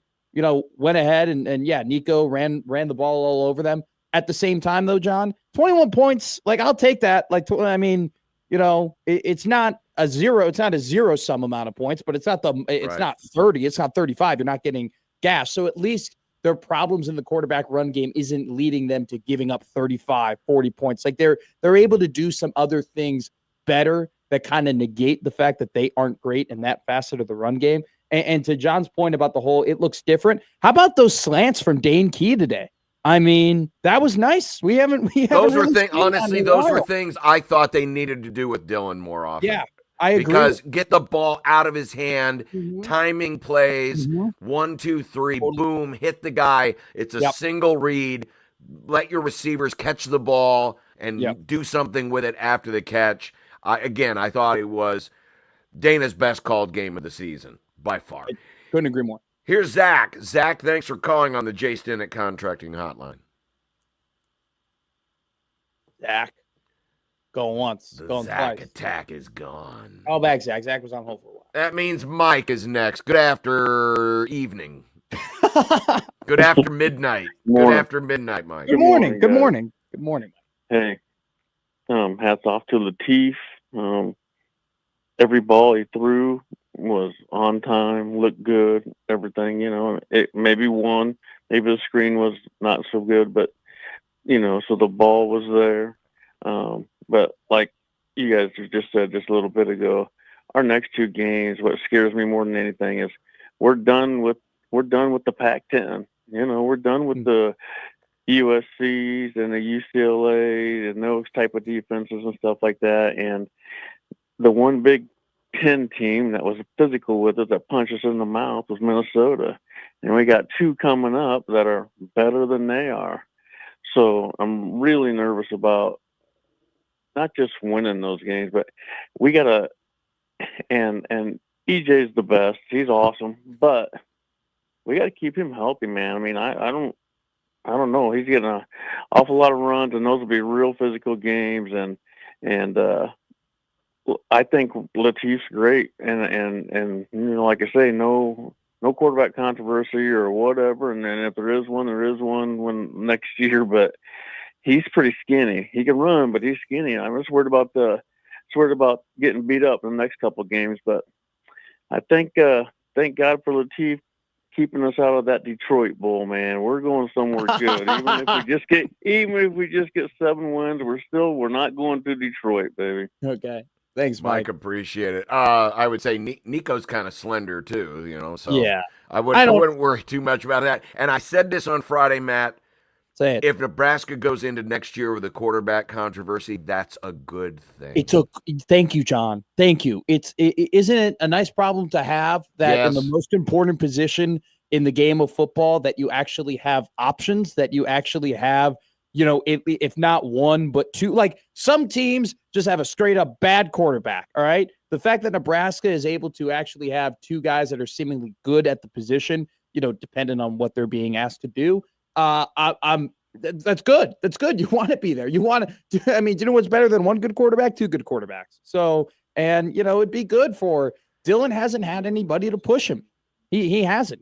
went ahead and Nico ran the ball all over them. At the same time though, John, 21 points, like I'll take that. Like, it's not a zero sum amount of points, but it's not not 30, it's not 35. You're not getting gas. So at least their problems in the quarterback run game isn't leading them to giving up 35, 40 points. Like they're able to do some other things better that kind of negate the fact that they aren't great in that facet of the run game. And to John's point about the whole, it looks different. How about those slants from Dane Key today? I mean, that was nice. Those were things I thought they needed to do with Dylan more often. Yeah, I agree. Because get the ball out of his hand, timing plays, 1, 2, 3, boom, hit the guy. It's a single read. Let your receivers catch the ball and do something with it after the catch. I thought it was Dana's best called game of the season by far. I couldn't agree more. Here's Zach. Zach, thanks for calling on the Jay Stinnett Contracting Hotline. Zach, going once, going Zach twice. attack is gone. Call back, Zach. Zach was on hold for a while. That means Mike is next. Good after evening. Good after midnight. Good after midnight, Mike. Good morning. Good morning. Good morning. Hey, hats off to Lateef. Every ball he threw was on time, looked good, everything, it maybe won, maybe the screen was not so good, but so the ball was there. But like you guys just said just a little bit ago, our next 2 games, what scares me more than anything is we're done with the Pac-10. We're done with the USCs and the UCLA and those type of defenses and stuff like that. And the one Big 10 team that was physical with us, that punched us in the mouth, was Minnesota. And we got 2 coming up that are better than they are. So I'm really nervous about not just winning those games, but we got to, and EJ's the best. He's awesome, but we got to keep him healthy, man. I mean, I don't know. He's getting an awful lot of runs, and those will be real physical games. And I think Latif's great, and like I say, no quarterback controversy or whatever. And then if there is one when next year. But he's pretty skinny. He can run, but he's skinny. I'm just worried about getting beat up in the next couple of games. But I think thank God for Latif keeping us out of that Detroit Bowl, man. We're going somewhere good. Even if we just get 7 wins, we're not going to Detroit, baby. Okay. Thanks, Mike. Appreciate it. I would say Nico's kind of slender too, so yeah. I wouldn't worry too much about that. And I said this on Friday, Matt. Say it. If Nebraska goes into next year with a quarterback controversy, that's a good thing. Thank you, John. Thank you. Isn't it a nice problem to have that in the most important position in the game of football that you actually have options, that you actually have, if not one, but two. Like some teams just have a straight up bad quarterback. All right. The fact that Nebraska is able to actually have 2 guys that are seemingly good at the position, depending on what they're being asked to do. That's good. That's good. You want to be there. You want to, do you know what's better than 1 good quarterback? 2 good quarterbacks. So, and it'd be good for Dylan. Hasn't had anybody to push him. He hasn't.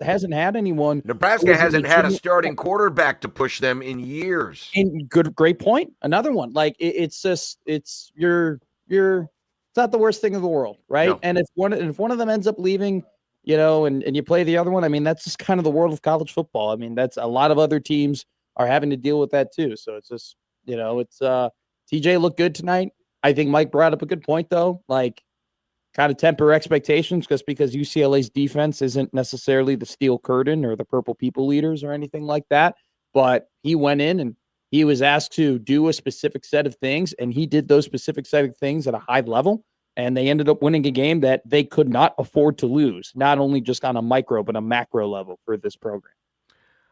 Hasn't had anyone. Nebraska hasn't had a starting quarterback to push them in years. Great point. Another one. Like it's just it's not the worst thing in the world, right? No. And if one of them ends up leaving, and you play the other one, that's just kind of the world of college football. That's a lot of other teams are having to deal with that too. So it's just it's TJ looked good tonight. I think Mike brought up a good point though. Like, kind of temper expectations just because UCLA's defense isn't necessarily the steel curtain or the purple people leaders or anything like that. But he went in and he was asked to do a specific set of things, and he did those specific set of things at a high level. And they ended up winning a game that they could not afford to lose, not only just on a micro, but a macro level for this program.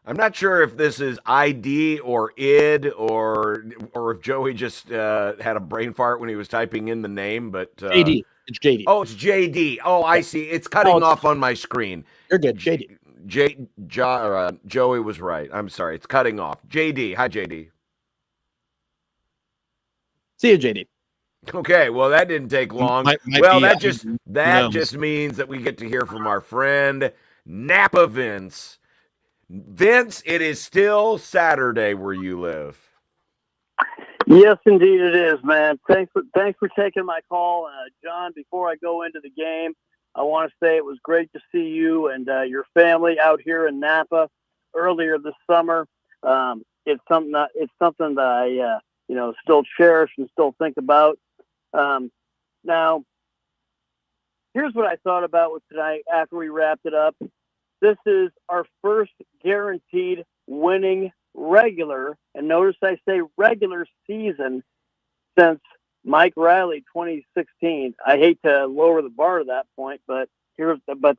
I'm not sure if this is ID or id or if Joey just had a brain fart when he was typing in the name, but JD. It's JD. Oh, it's JD. Oh, I see. It's cutting off on my screen. You're good, JD. Joey was right. I'm sorry. It's cutting off. JD. Hi, JD. See you, JD. Okay, well, that didn't take long. That just means that we get to hear from our friend Napa Vince. Vince, it is still Saturday where you live. Yes, indeed it is, man. Thanks for taking my call. John, before I go into the game, I want to say it was great to see you and your family out here in Napa earlier this summer. It's something that I still cherish and still think about. Now, here's what I thought about with tonight after we wrapped it up. This is our first guaranteed winning regular, and notice I say regular season, since Mike Riley 2016. I hate to lower the bar to that point, but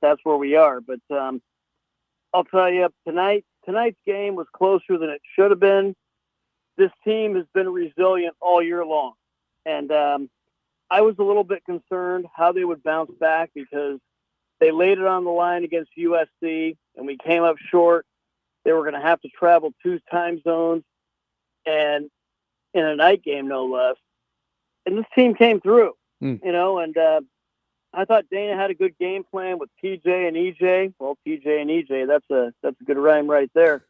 that's where we are. But I'll tell you, tonight's game was closer than it should have been. This team has been resilient all year long, and I was a little bit concerned how they would bounce back because they laid it on the line against USC, and we came up short. They were going to have to travel 2 time zones and in a night game, no less. And this team came through, and I thought Dana had a good game plan with TJ and EJ. Well, TJ and EJ, that's a good rhyme right there.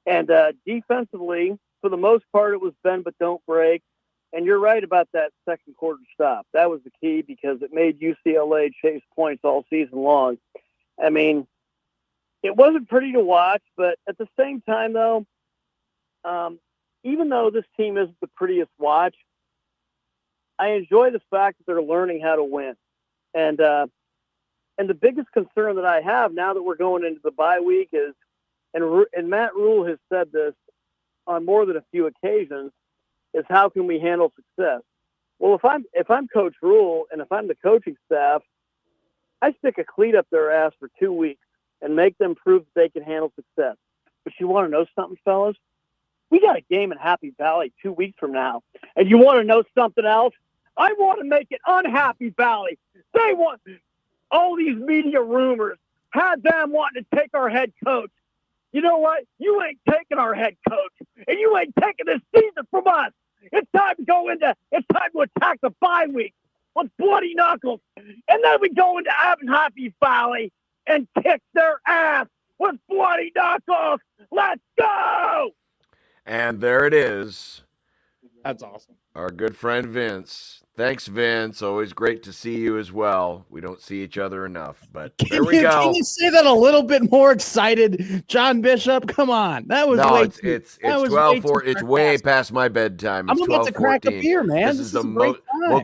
And defensively, for the most part, it was bend but don't break. And you're right about that second quarter stop. That was the key because it made UCLA chase points all season long. It wasn't pretty to watch, but at the same time, though, even though this team isn't the prettiest watch, I enjoy the fact that they're learning how to win. And the biggest concern that I have now that we're going into the bye week is, and Matt Rule has said this on more than a few occasions, is how can we handle success? Well, if I'm Coach Rule and if I'm the coaching staff, I stick a cleat up their ass for 2 weeks and make them prove that they can handle success. But you want to know something, fellas? We got a game in Happy Valley 2 weeks from now. And you want to know something else? I want to make it Unhappy Valley. all these media rumors had them wanting to take our head coach. You know what? You ain't taking our head coach, and you ain't taking this season from us. It's time to attack the bye week with bloody knuckles. And then we go into Abernathy Valley and kick their ass with bloody knuckles. Let's go! And there it is. That's awesome. Our good friend Vince. Thanks, Vince. Always great to see you as well. We don't see each other enough, but there we go. Can you say that a little bit more excited, John Bishop? Come on, that was no. way It's 12:04. It's way past my bedtime. It's I'm about to crack a beer, man. This is the most. Well,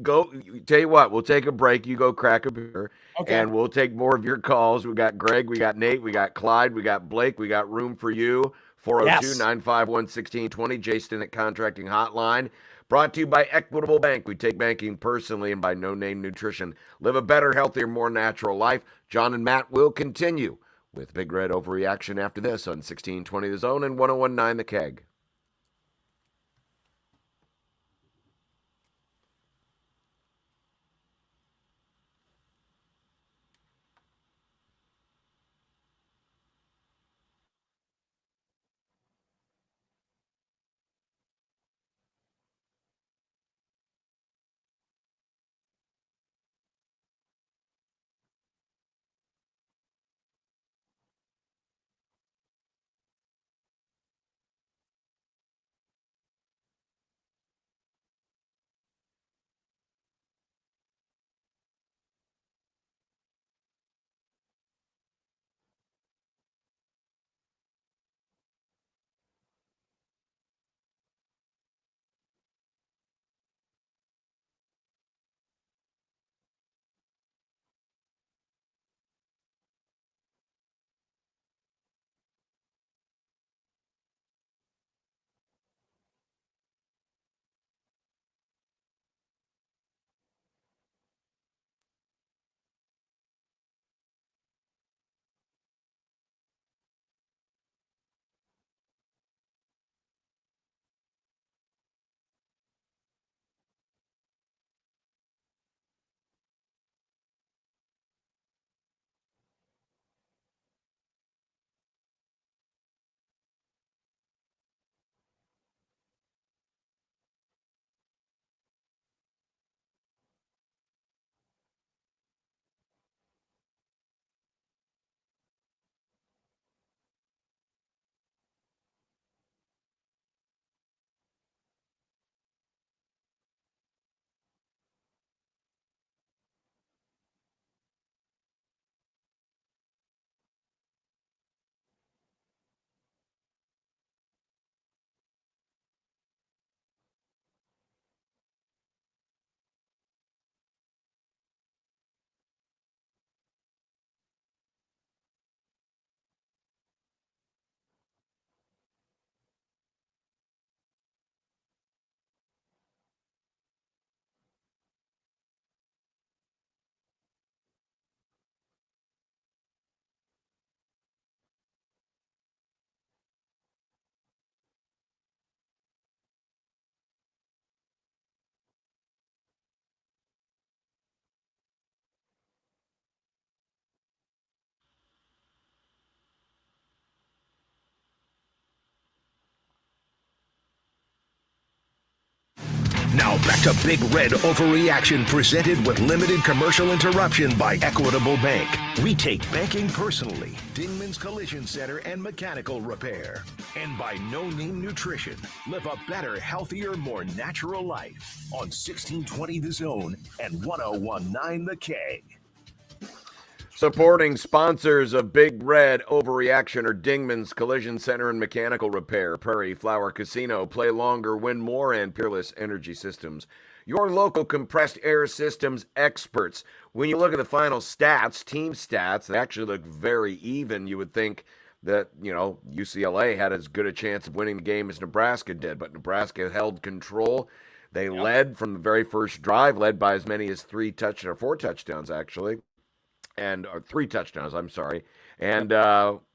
go. Tell you what, we'll take a break. You go crack a beer, and we'll take more of your calls. We got Greg, we got Nate, we got Clyde, we got Blake, we got room for you. 402-951-1620, Jason at Contracting Hotline. Brought to you by Equitable Bank. We take banking personally, and by No Name Nutrition. Live a better, healthier, more natural life. John and Matt will continue with Big Red Overreaction after this on 1620 The Zone and 1019 The Keg. Now back to Big Red Overreaction, presented with limited commercial interruption by Equitable Bank. We take banking personally. Dingman's Collision Center and Mechanical Repair. And by No Name Nutrition. Live a better, healthier, more natural life. On 1620 The Zone and 1019 The Keg. Supporting sponsors of Big Red Overreaction are Dingman's Collision Center and Mechanical Repair, Prairie Flower Casino, Play Longer, Win More, and Peerless Energy Systems. Your local compressed air systems experts. When you look at the final stats, team stats, they actually look very even. You would think that, UCLA had as good a chance of winning the game as Nebraska did, but Nebraska held control. They led from the very first drive, led by as many as 4 touchdowns, actually. Or 3 touchdowns, I'm sorry. And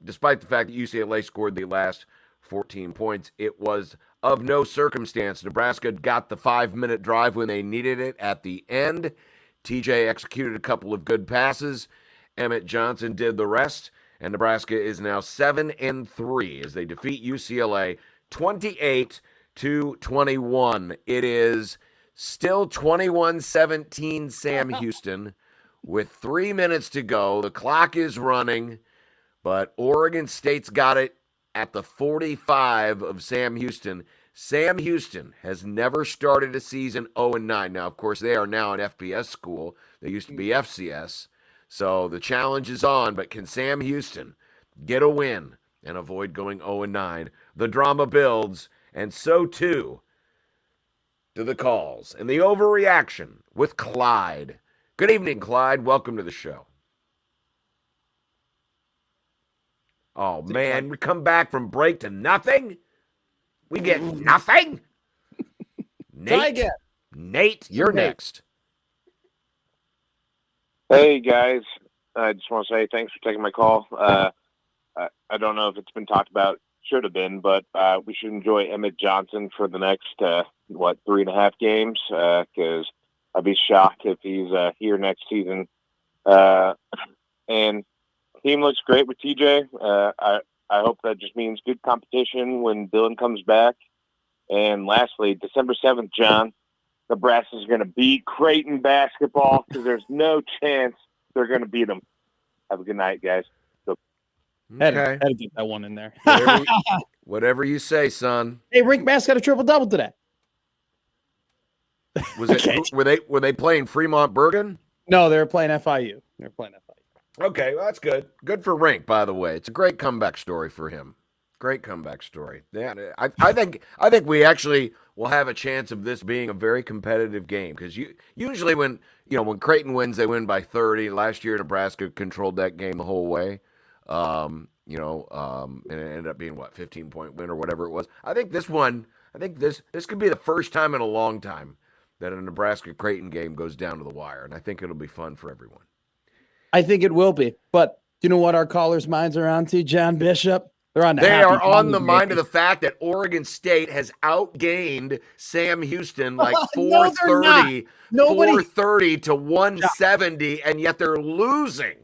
despite the fact that UCLA scored the last 14 points, it was of no circumstance. Nebraska got the 5-minute drive when they needed it at the end TJ executed a couple of good passes. Emmett Johnson did the rest, and Nebraska is now 7-3 as they defeat UCLA 28-21. It is still 21-17 Sam Houston with 3 minutes to go. The clock is running, but Oregon State's got it at the 45 of Sam Houston. Sam Houston has never started a season 0-9. Now, of course, they are now an FBS school. They used to be FCS. So the challenge is on, but can Sam Houston get a win and avoid going 0-9? The drama builds, and so too do the calls and the overreaction with Clyde. Good evening, Clyde. Welcome to the show. Oh, man, we come back from break to nothing? We get nothing? Nate, you're next. Hey, guys. I just want to say thanks for taking my call. I don't know if it's been talked about. Should have been, but we should enjoy Emmett Johnson for the next, 3.5 games, because I'd be shocked if he's here next season. And team looks great with TJ. I hope that just means good competition when Dylan comes back. And lastly, December 7th, John, Nebraska's going to beat Creighton basketball because there's no chance they're going to beat them. Have a good night, guys. Had to get that one in there. Whatever you say, son. Hey, Rink Mass got a triple-double today. Was it? Were they playing Fremont Bergen? No, they were playing FIU. Okay, well, that's good. Good for Rink, by the way. It's a great comeback story for him. Great comeback story. Yeah, I think we will have a chance of this being a very competitive game because usually when Creighton wins, they win by 30. Last year, Nebraska controlled that game the whole way. And it ended up being 15-point win or whatever it was. I think this could be the first time in a long time that a Nebraska Creighton game goes down to the wire, and I think it'll be fun for everyone. I think it will be, but you know what our callers' minds are on to, John Bishop? They are on the mind of the fact that Oregon State has outgained Sam Houston like 430 to 170, and yet they're losing.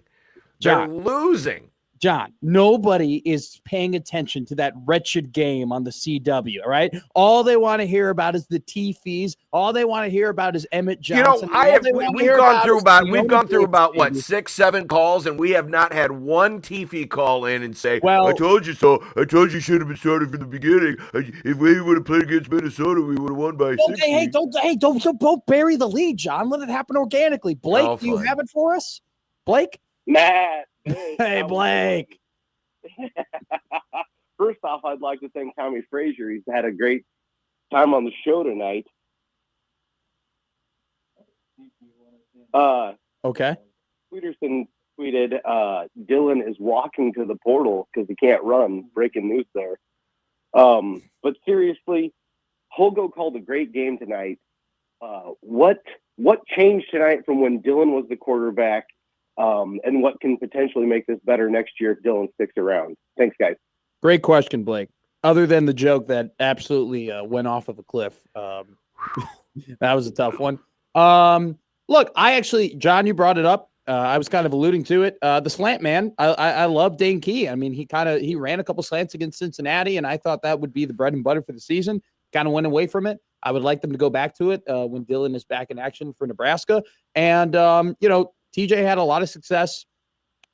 They're losing. John, nobody is paying attention to that wretched game on the CW, all right? All they want to hear about is the T-fees. All they want to hear about is Emmett Johnson. We've gone through about 6-7 calls, and we have not had one T-fee call in and say, I told you so. I told you should have been started from the beginning. If we would have played against Minnesota, we would have won by 60. Don't bury the lead, John. Let it happen organically. Blake, do you have it for us? Blake? Matt. Hey, Blake. First off, I'd like to thank Tommy Frazier. He's had a great time on the show tonight. Okay. Peterson tweeted, Dylan is walking to the portal because he can't run. Breaking news there. But seriously, Holgo called a great game tonight. What changed tonight from when Dylan was the quarterback? And what can potentially make this better next year if Dylan sticks around? Thanks, guys. Great question, Blake. Other than the joke that absolutely went off of a cliff, that was a tough one. Look, John, you brought it up. I was kind of alluding to it. The slant man, I love Dane Key. I mean, he ran a couple slants against Cincinnati, and I thought that would be the bread and butter for the season. Kind of went away from it. I would like them to go back to it when Dylan is back in action for Nebraska. And, TJ had a lot of success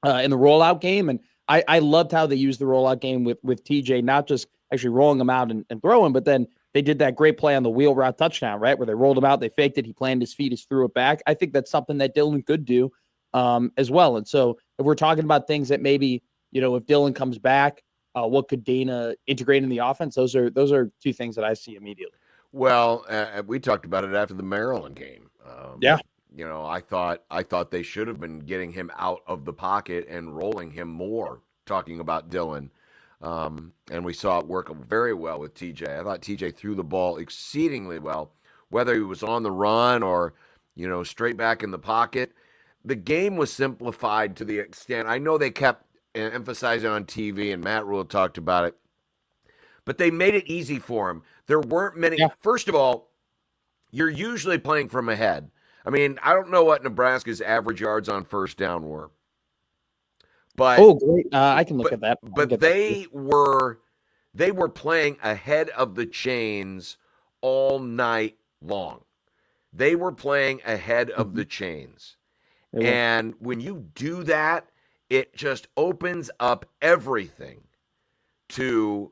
in the rollout game, and I loved how they used the rollout game with TJ, not just actually rolling him out and throwing, but then they did that great play on the wheel route touchdown, right, where they rolled him out, they faked it, he planted his feet, he threw it back. I think that's something that Dylan could do as well. And so if we're talking about things that maybe, if Dylan comes back, what could Dana integrate in the offense? Those are two things that I see immediately. Well, we talked about it after the Maryland game. Yeah. I thought they should have been getting him out of the pocket and rolling him more, talking about Dylan. And we saw it work very well with TJ. I thought TJ threw the ball exceedingly well, whether he was on the run or, straight back in the pocket. The game was simplified to the extent, I know they kept emphasizing on TV, and Matt Rule talked about it, but they made it easy for him. There weren't many. Yeah. First of all, you're usually playing from ahead. I mean, I don't know what Nebraska's average yards on first down were, but great! I can look at that. But they were playing ahead of the chains all night long. They were playing ahead of the chains. And when you do that, it just opens up everything to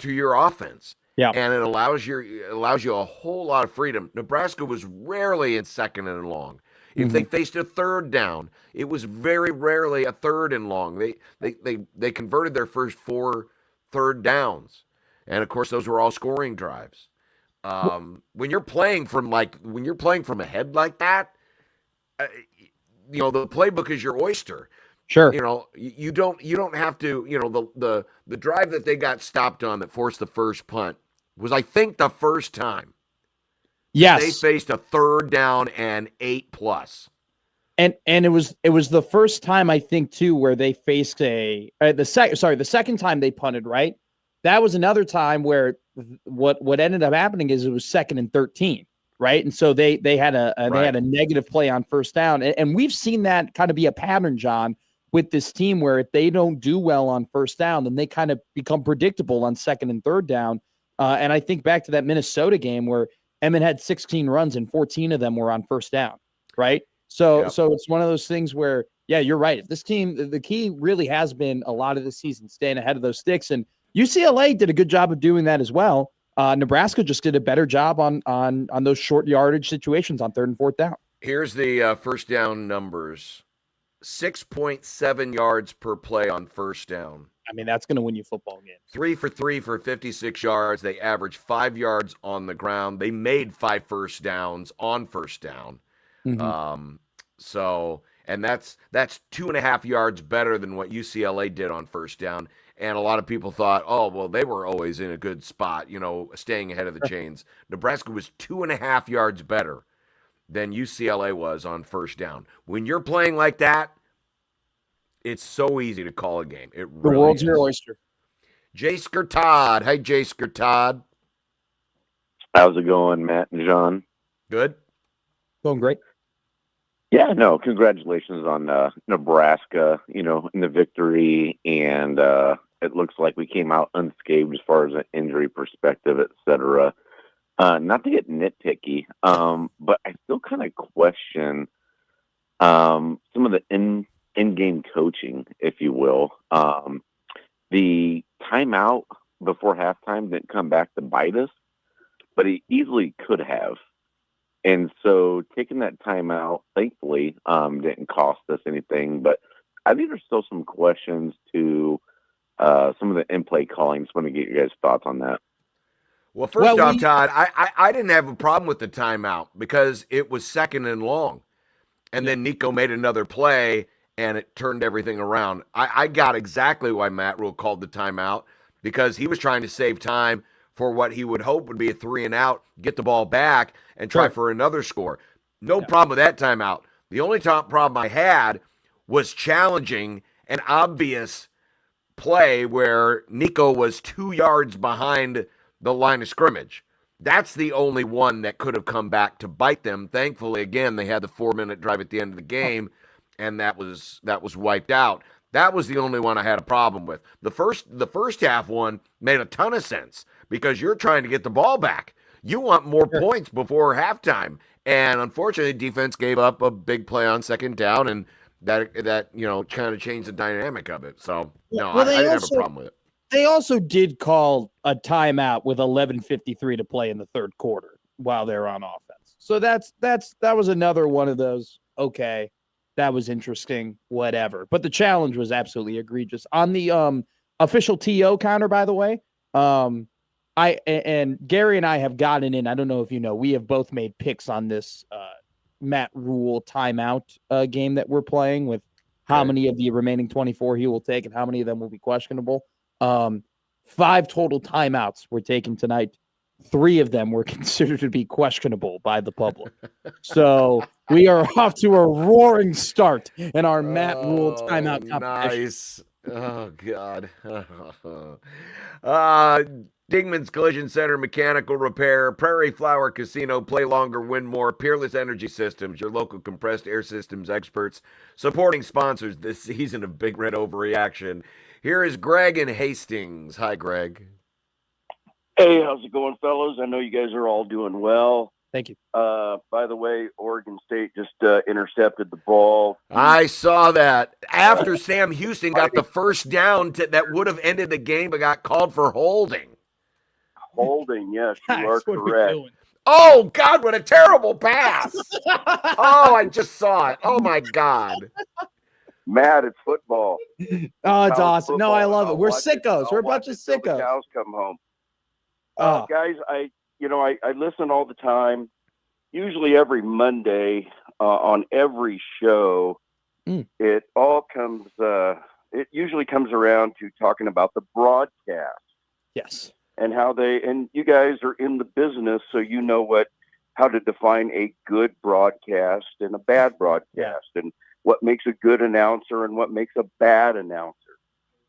your offense. Yeah. And it allows you a whole lot of freedom. Nebraska was rarely in second and long. If they faced a third down, it was very rarely a third and long. They converted their first 4 third downs. And of course those were all scoring drives. When you're playing from ahead like that, the playbook is your oyster. Sure. You don't have to, the drive that they got stopped on that forced the first punt was, I think, the first time. Yes. They faced a third down and 8+. And it was the first time, I think, too, where they faced the second time they punted, right? That was another time where what ended up happening is it was 2nd and 13, right? And so they had a negative play on first down. And we've seen that kind of be a pattern, John, with this team, where if they don't do well on first down, then they kind of become predictable on 2nd and 3rd down. And I think back to that Minnesota game where Emmett had 16 runs and 14 of them were on first down, right? So it's one of those things where, yeah, you're right. If this team, the key really has been a lot of the season staying ahead of those sticks, and UCLA did a good job of doing that as well. Nebraska just did a better job on those short yardage situations on 3rd and 4th down. Here's the first down numbers: 6.7 yards per play on first down. I mean, that's going to win you football games. 3 for 3 for 56 yards. They averaged 5 yards on the ground. They made 5 first downs on first down. And that's 2.5 yards better than what UCLA did on first down. And a lot of people thought, oh, well, they were always in a good spot, staying ahead of the chains. Nebraska was 2.5 yards better than UCLA was on first down. When you're playing like that, it's so easy to call a game. It really the world's is. your oyster. Jay Skirtod. Hey, Jay Skirtod. How's it going, Matt and John? Good. Going great. Yeah, no, congratulations on Nebraska, in the victory. And it looks like we came out unscathed as far as an injury perspective, et cetera. Not to get nitpicky, but I still kind of question some of the in-game coaching, if you will. The timeout before halftime didn't come back to bite us, but it easily could have. And so taking that timeout, thankfully, didn't cost us anything. But I think there's still some questions to some of the in-play callings. Want to get your guys' thoughts on that. Well, first off, Todd, I didn't have a problem with the timeout because it was 2nd and long. And then Nico made another play, and it turned everything around. I got exactly why Matt Rule called the timeout, because he was trying to save time for what he would hope would be a 3-and-out, get the ball back, and try for another score. No problem with that timeout. The only problem I had was challenging an obvious play where Nico was 2 yards behind the line of scrimmage. That's the only one that could have come back to bite them. Thankfully, again, they had the 4-minute drive at the end of the game, and that was wiped out. That was the only one I had a problem with. The first half one made a ton of sense because you're trying to get the ball back. You want more points before halftime. And unfortunately, defense gave up a big play on 2nd down, and that kind of changed the dynamic of it. So, I didn't have a problem with it. They also did call a timeout with 11:53 to play in the 3rd quarter while they're on offense. So that was another one of those, okay, that was interesting, whatever. But the challenge was absolutely egregious. On the official TO counter, by the way, and Gary and I have gotten in, I don't know if you know, we have both made picks on this Matt Rule timeout game that we're playing, with how many of the remaining 24 he will take and how many of them will be questionable. 5 total timeouts were taken tonight. 3 of them were considered to be questionable by the public. So we are off to a roaring start in our Matt Rule timeout competition. Nice. Oh, God. Dingman's Collision Center, Mechanical Repair, Prairie Flower Casino, Play Longer, Win More, Peerless Energy Systems, your local compressed air systems experts, supporting sponsors this season of Big Red Overreaction. Here is Greg in Hastings. Hi, Greg. Hey, how's it going, fellas? I know you guys are all doing well. Thank you. By the way, Oregon State just intercepted the ball. I saw that. After Sam Houston got the first down that would have ended the game, but got called for holding. Holding, yes, you are correct. Oh, God, what a terrible pass. Oh, I just saw it. Oh, my God. Matt, it's football. Oh, it's awesome. No, I love it. We're sickos. We're a bunch of sickos. The cows come home. Guys, I listen all the time, usually every Monday on every show. It usually comes around to talking about the broadcast. Yes. And and you guys are in the business, so you know how to define a good broadcast and a bad broadcast, and what makes a good announcer and what makes a bad announcer.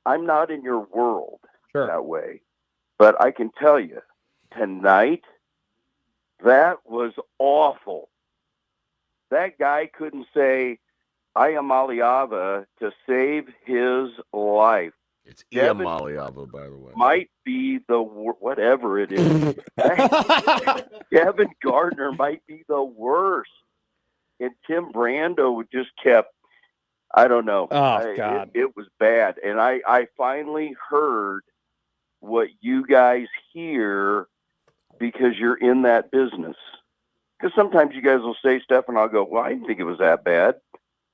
I'm not in your world that way, but I can tell you tonight, that was awful. That guy couldn't say Iamaleava to save his life. It's Iamaleava, by the way. Might be whatever it is. Devin Gardner might be the worst. And Tim Brando just kept, I don't know. Oh, God. It was bad. And I finally heard what you guys hear because you're in that business. Because sometimes you guys will say stuff and I'll go, well, I didn't think it was that bad.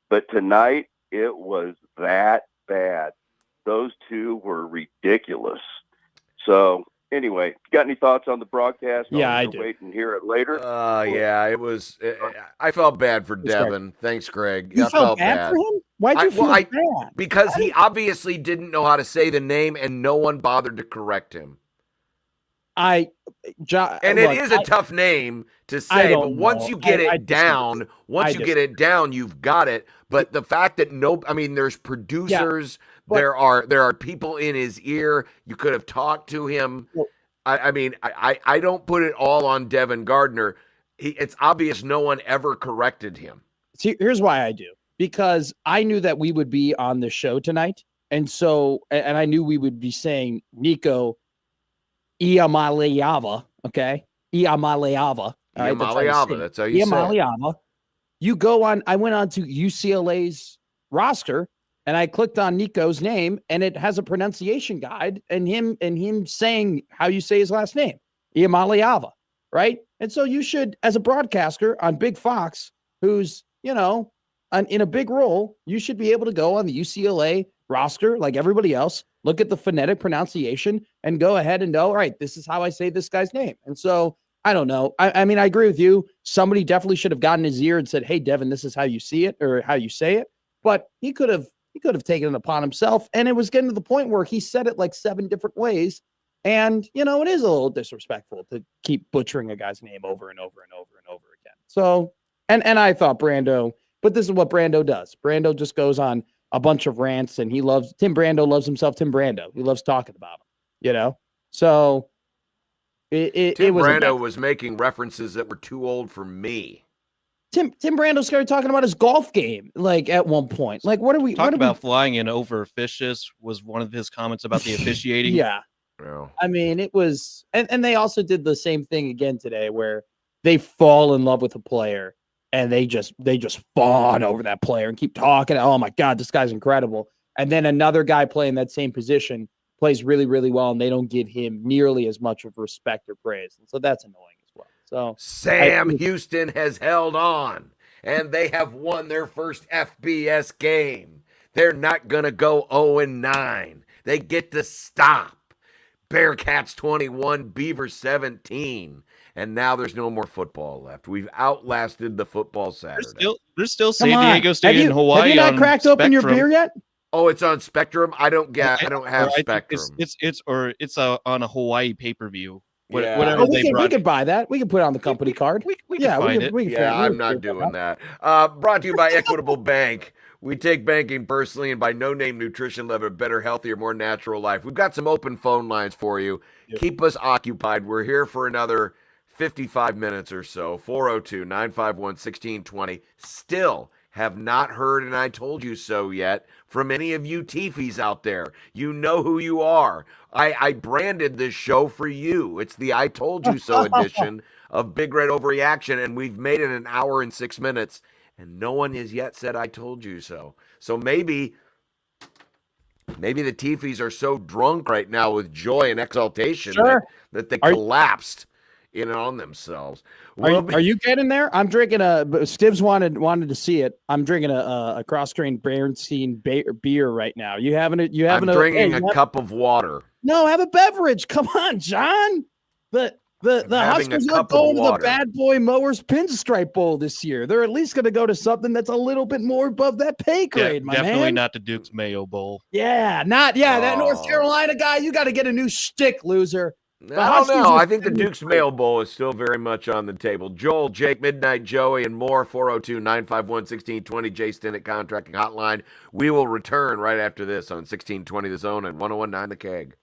But tonight, it was that bad. Those two were ridiculous. So, anyway, got any thoughts on the broadcast? Yeah, I do. Wait and hear it later. Yeah, it was. I felt bad for Devin. Thanks, Greg. You I felt bad for him? Why'd you feel bad? Because he obviously didn't know how to say the name, and no one bothered to correct him. It is a tough name to say, but once you get it down, you've got it. But the fact that there's producers, there are people in his ear. You could have talked to him. I don't put it all on Devin Gardner. It's obvious no one ever corrected him. See, here's why I do. Because I knew that we would be on the show tonight. And I knew we would be saying Nico Iamaleava, okay? Iamaleava. Iamaleava, that's how you say it. Iamaleava. You go on, I went on to UCLA's roster, and I clicked on Nico's name, and it has a pronunciation guide, and him saying how you say his last name, Iamaleava, right? And so you should, as a broadcaster on Big Fox, who's, in a big role, you should be able to go on the UCLA roster like everybody else, look at the phonetic pronunciation, and go ahead and know, all right, this is how I say this guy's name. And so, I don't know. I mean, I agree with you. Somebody definitely should have gotten his ear and said, hey, Devin, this is how you see it or how you say it. But he could have taken it upon himself. And it was getting to the point where he said it like 7 different ways. And, it is a little disrespectful to keep butchering a guy's name over and over and over and over again. So, and I thought Brando, but this is what Brando does. Brando just goes on a bunch of rants, and Tim Brando loves himself Tim Brando. He loves talking about him, So Tim Brando was making references that were too old for me. Tim Brando started talking about his golf game, like at one point. Like, what are we talking about? Flying in over fishes was one of his comments about the officiating. Yeah. I mean, it was, and they also did the same thing again today, where they fall in love with a player and they just fawn over that player and keep talking. Oh my God, this guy's incredible. And then another guy playing that same position plays really, really well, and they don't give him nearly as much of respect or praise. And so that's annoying as well. So Sam Houston has held on, and they have won their first FBS game. They're not going to go 0-9. They get to stop. Bearcats 21, Beavers 17. And now there's no more football left. We've outlasted the football Saturday. There's still San Diego State and Hawaii. Have you not cracked open your beer yet? Oh, it's on Spectrum. I don't have Spectrum. It's on a Hawaii pay-per-view. Yeah. Whatever we could buy that. We can put it on the company card. We can find it. I'm not doing that. Brought to you by Equitable Bank. We take banking personally, and by No Name Nutrition, live a better, healthier, more natural life. We've got some open phone lines for you. Yep. Keep us occupied. We're here for another 55 minutes or so. 402-951-1620. Still have not heard and I told you so yet from any of you Tiefys out there. You know who you are. I branded this show for you. It's the I told you so edition of Big Red Overreaction, and we've made it an hour and 6 minutes. And no one has yet said, I told you so. So maybe the Tiefys are so drunk right now with joy and exaltation that they collapsed in on themselves. Are you getting there? I'm drinking Stibbs wanted to see it. I'm drinking a cross-grained Bernstein beer right now. You having it? I'm drinking a cup of water. No, have a beverage. Come on, John. The Huskers are going to the Bad Boy Mowers Pinstripe Bowl this year. They're at least going to go to something that's a little bit more above that pay grade, my man. Definitely not the Duke's Mayo Bowl. Yeah, that North Carolina guy. You got to get a new shtick, loser. I don't know. I think the Duke's Mayo Bowl is still very much on the table. Joel, Jake, Midnight Joey, and more. 402-951-1620, Jay Stinnett Contracting Hotline. We will return right after this on 1620 The Zone and 1019 The Keg.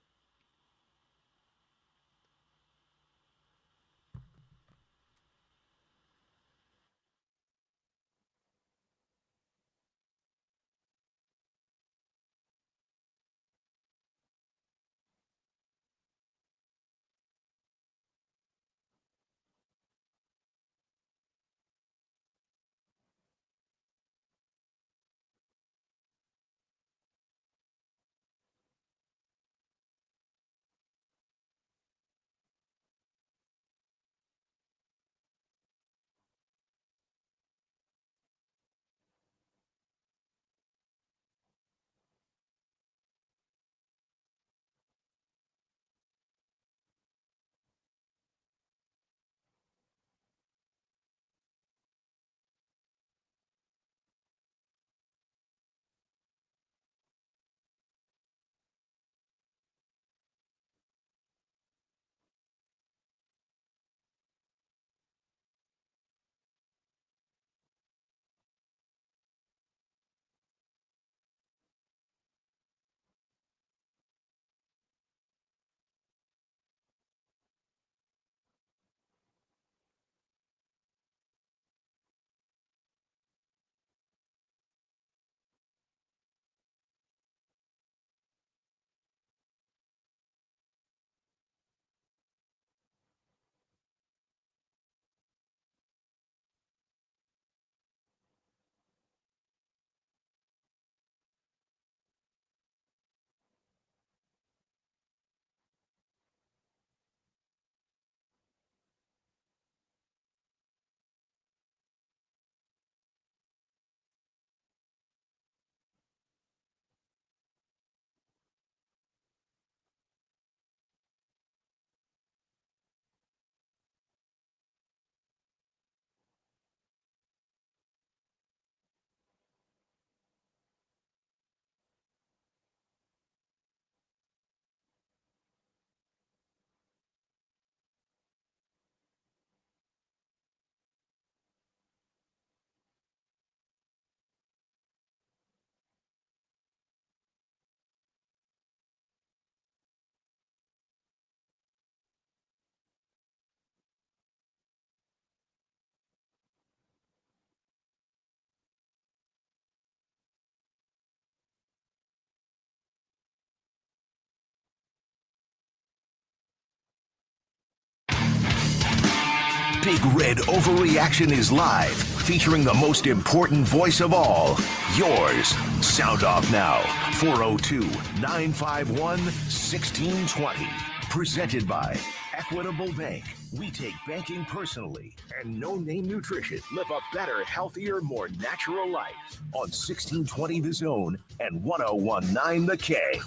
Big Red Overreaction is live, featuring the most important voice of all, yours. Sound off now. 402-951-1620. Presented by Equitable Bank. We take banking personally. And No Name Nutrition. Live a better, healthier, more natural life. On 1620 The Zone and 1019 The K.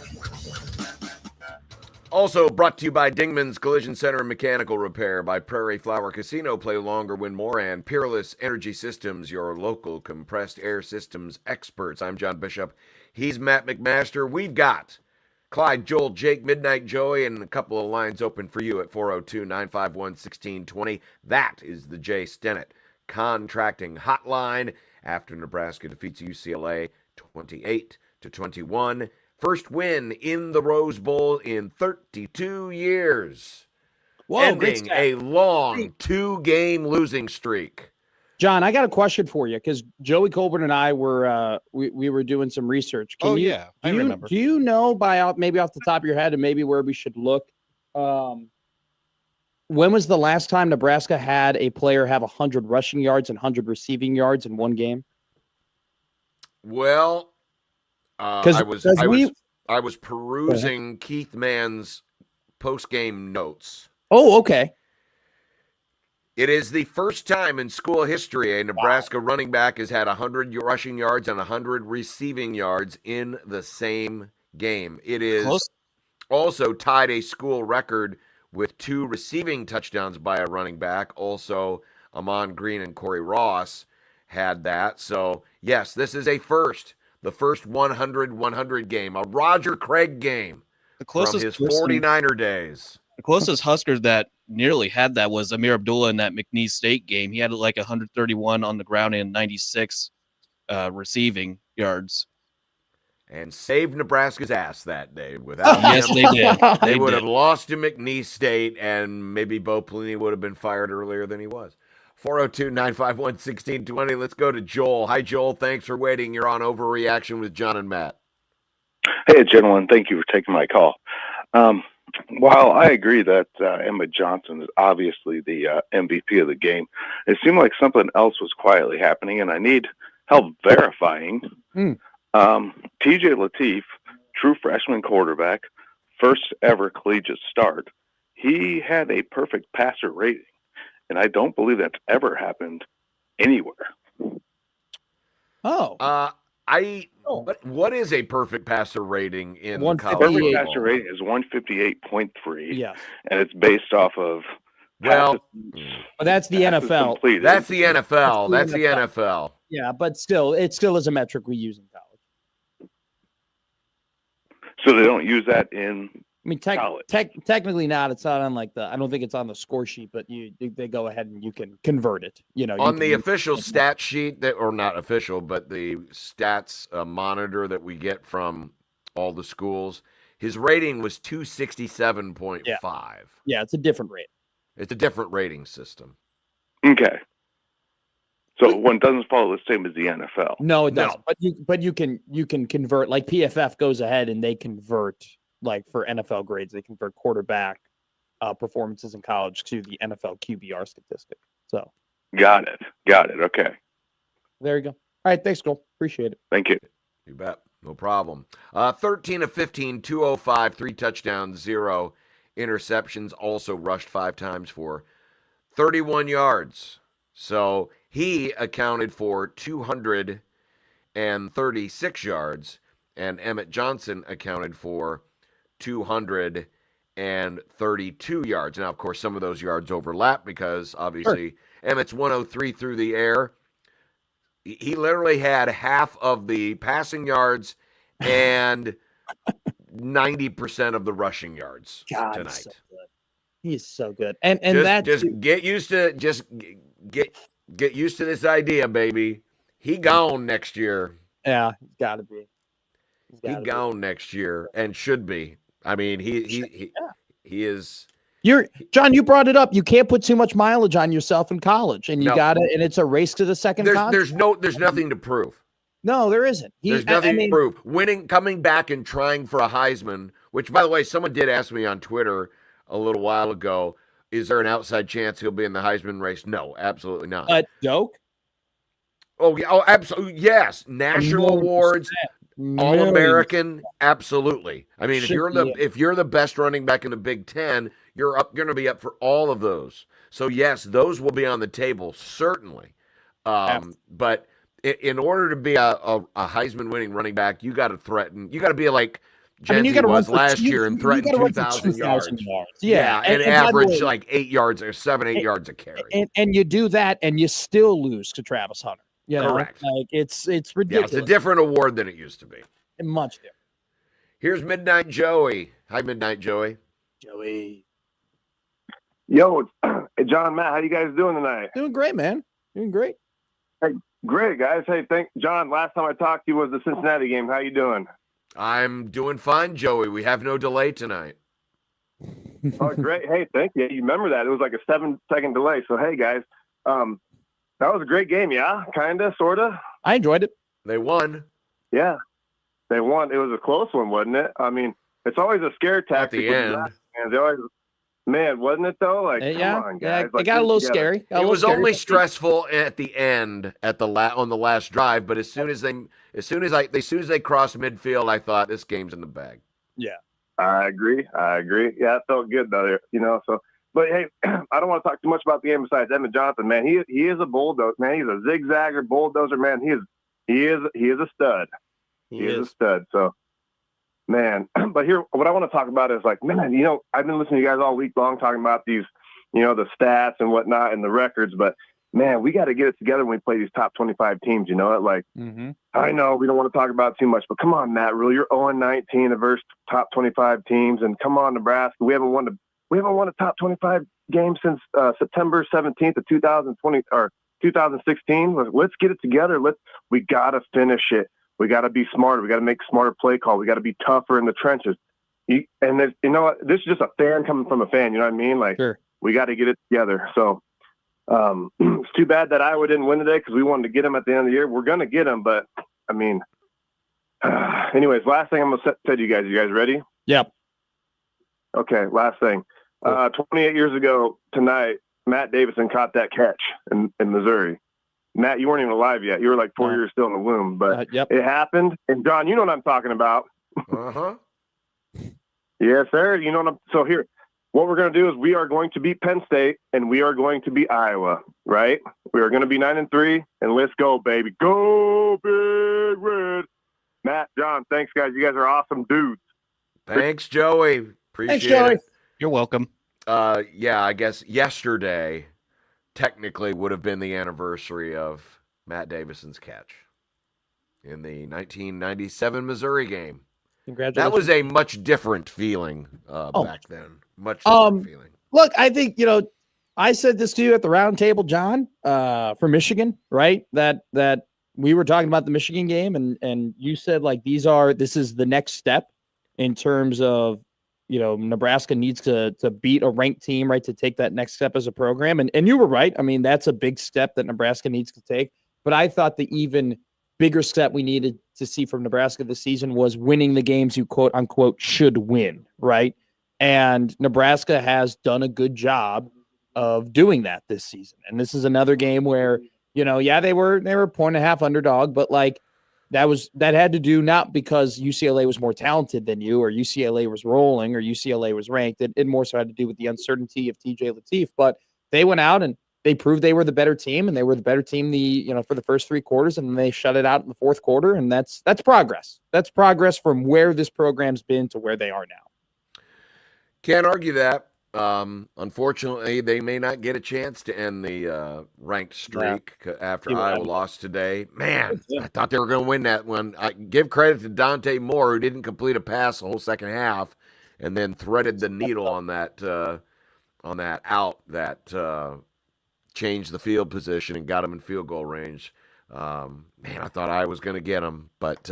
Also brought to you by Dingman's Collision Center and Mechanical Repair, by Prairie Flower Casino, play longer, win more, and Peerless Energy Systems, your local compressed air systems experts. I'm John Bishop. He's Matt McMaster. We've got Clyde, Joel, Jake, Midnight Joey, and a couple of lines open for you at 402-951-1620. That is the Jay Stinnett Contracting Hotline. After Nebraska defeats UCLA 28-21. First win in the Rose Bowl in 32 years. Whoa, great ending stat. a long 2-game losing streak. John, I got a question for you because Joey Colbert and I were we were doing some research. I remember. Do you know maybe off the top of your head and maybe where we should look? When was the last time Nebraska had a player have 100 rushing yards and 100 receiving yards in one game? Well, I was perusing Keith Mann's post-game notes. Oh, okay. It is the first time in school history a Nebraska running back has had 100 rushing yards and 100 receiving yards in the same game. It is also tied a school record with 2 receiving touchdowns by a running back. Also, Amon Green and Corey Ross had that. So, yes, this is a first. The first 100-100 game, a Roger Craig game from his 49er days. The closest Husker that nearly had that was Amir Abdullah in that McNeese State game. He had like 131 on the ground and 96 receiving yards. And saved Nebraska's ass that day. Without yes, him, they did. They would have lost to McNeese State, and maybe Bo Pelini would have been fired earlier than he was. 402-951-1620. Let's go to Joel. Hi, Joel. Thanks for waiting. You're on Overreaction with John and Matt. Hey, gentlemen. Thank you for taking my call. While I agree that Emmett Johnson is obviously the MVP of the game, it seemed like something else was quietly happening, and I need help verifying. TJ Lateef, true freshman quarterback, first ever collegiate start, he had a perfect passer rating, and I don't believe that's ever happened anywhere. What is a perfect passer rating in college football? Perfect passer rating is 158.3. Yeah, and it's based off of that's the NFL. Completed. That's the NFL. That's the NFL. Yeah, but still, it still is a metric we use in college. So they don't use that in college. Technically not. It's not on I don't think it's on the score sheet, but they go ahead and you can convert it. On the official stat sheet or not official, but the stats monitor that we get from all the schools, his rating was 267.5. Yeah, it's a different rate. It's a different rating system. Okay. So one doesn't follow the same as the NFL. No, it doesn't. But you can convert, like PFF goes ahead and they convert, like for NFL grades, they convert quarterback performances in college to the NFL QBR statistic. So got it. Okay. There you go. All right, thanks, Cole. Appreciate it. Thank you. You bet. No problem. 13 of 15, 205, 3 touchdowns, 0 interceptions. Also rushed 5 times for 31 yards. So he accounted for 236 yards, and Emmett Johnson accounted for 232 yards. Now, of course, some of those yards overlap because obviously Emmett's 103 through the air. He literally had half of the passing yards and 90% of the rushing yards tonight. So good. He is so good. And just get used to get used to this idea, baby. He gone next year. Yeah, he's got to be. He gone next year and should be. I mean, he is. John, you brought it up. You can't put too much mileage on yourself in college, and you got it. And it's a race to the second. There's nothing to prove. No, there isn't. There's nothing to prove. Winning, coming back and trying for a Heisman, which, by the way, someone did ask me on Twitter a little while ago, is there an outside chance he'll be in the Heisman race? No, absolutely not. Joke? Oh, yeah. Oh, absolutely. Yes. National awards, All-American, absolutely. I mean, if you're the best running back in the Big Ten, you're going to be up for all of those. So, yes, those will be on the table, certainly. But in order to be a Heisman winning running back, you got to threaten. You got to be like Jensen was last year and threaten 2,000 yards. Yeah, and average like 8 yards or 8 yards a carry. And you do that, and you still lose to Travis Hunter. You know? Correct. Like it's ridiculous. Yeah, it's a different award than it used to be. Much different. Here's Midnight Joey. Hi, Midnight Joey. Joey. Yo, John, Matt, how you guys doing tonight? Doing great, man. Doing great. Hey, great, guys. Hey, John. Last time I talked to you was the Cincinnati game. How you doing? I'm doing fine, Joey. We have no delay tonight. Oh, great. Hey, thank you. You remember that? It was like a 7-second delay. So, hey, guys, that was a great game. Yeah, kind of, sort of. I enjoyed it. They won. Yeah, they won. It was a close one, wasn't it? I mean, it's always a scare tactic. At the end. They always, man, wasn't it though? Like, come on, guys. It got a little scary. It was only stressful at the end, on the last drive. But as soon as they crossed midfield, I thought this game's in the bag. Yeah, I agree. Yeah, it felt good though. So, but hey, I don't want to talk too much about the game besides Emmett Johnson. Man, he is a bulldozer. Man, he's a zigzagger bulldozer. Man, he is a stud. He is a stud. So, man, but here, what I want to talk about is like, man, I've been listening to you guys all week long talking about these, the stats and whatnot and the records, but man, we got to get it together when we play these top 25 teams. I know we don't want to talk about it too much, but come on, Matt, Rule, you're 0-19 versus top 25 teams, and come on, Nebraska, we haven't won a top 25 game since September 17th of 2020 or 2016. Let's get it together. We got to finish it. We got to be smarter. We got to make smarter play call. We got to be tougher in the trenches. This is just a fan coming from a fan. You know what I mean? Like, sure. We got to get it together. So it's too bad that Iowa didn't win today because we wanted to get them at the end of the year. We're going to get them, but I mean, anyways, last thing I'm going to say to you guys. You guys ready? Yep. Okay, last thing. 28 years ago tonight, Matt Davison caught that catch in Missouri. Matt, you weren't even alive yet. You were like 4 years still in the womb, but It happened. And John, you know what I'm talking about. Uh-huh. Yes, sir. You know so here, what we're going to do is we are going to beat Penn State and we are going to beat Iowa, right? We are going to be 9-3 and let's go, baby. Go Big Red. Matt, John, thanks guys. You guys are awesome dudes. Thanks, Joey. Appreciate it. You're welcome. Yeah, I guess yesterday technically would have been the anniversary of Matt Davison's catch in the 1997 Missouri game. Congratulations. That was a much different feeling back then. Much different feeling. Look, I think, I said this to you at the round table, John, for Michigan, right? That we were talking about the Michigan game and you said like this is the next step in terms of Nebraska needs to beat a ranked team, right, to take that next step as a program. And you were right. I mean, that's a big step that Nebraska needs to take. But I thought the even bigger step we needed to see from Nebraska this season was winning the games you quote unquote should win, right? And Nebraska has done a good job of doing that this season. And this is another game where, they were a 1.5 underdog, but like that had to do not because UCLA was more talented than you or UCLA was rolling or UCLA was ranked. It more so had to do with the uncertainty of TJ Lateef, but they went out and they proved they were the better team and they were the better team for the first 3 quarters and they shut it out in the fourth quarter. And that's progress. That's progress from where this program's been to where they are now. Can't argue that. Unfortunately, they may not get a chance to end the ranked streak after Iowa lost today. Man, I thought they were going to win that one. I give credit to Dante Moore, who didn't complete a pass the whole second half, and then threaded the needle on that out that changed the field position and got him in field goal range. Man, I thought I was going to get him, but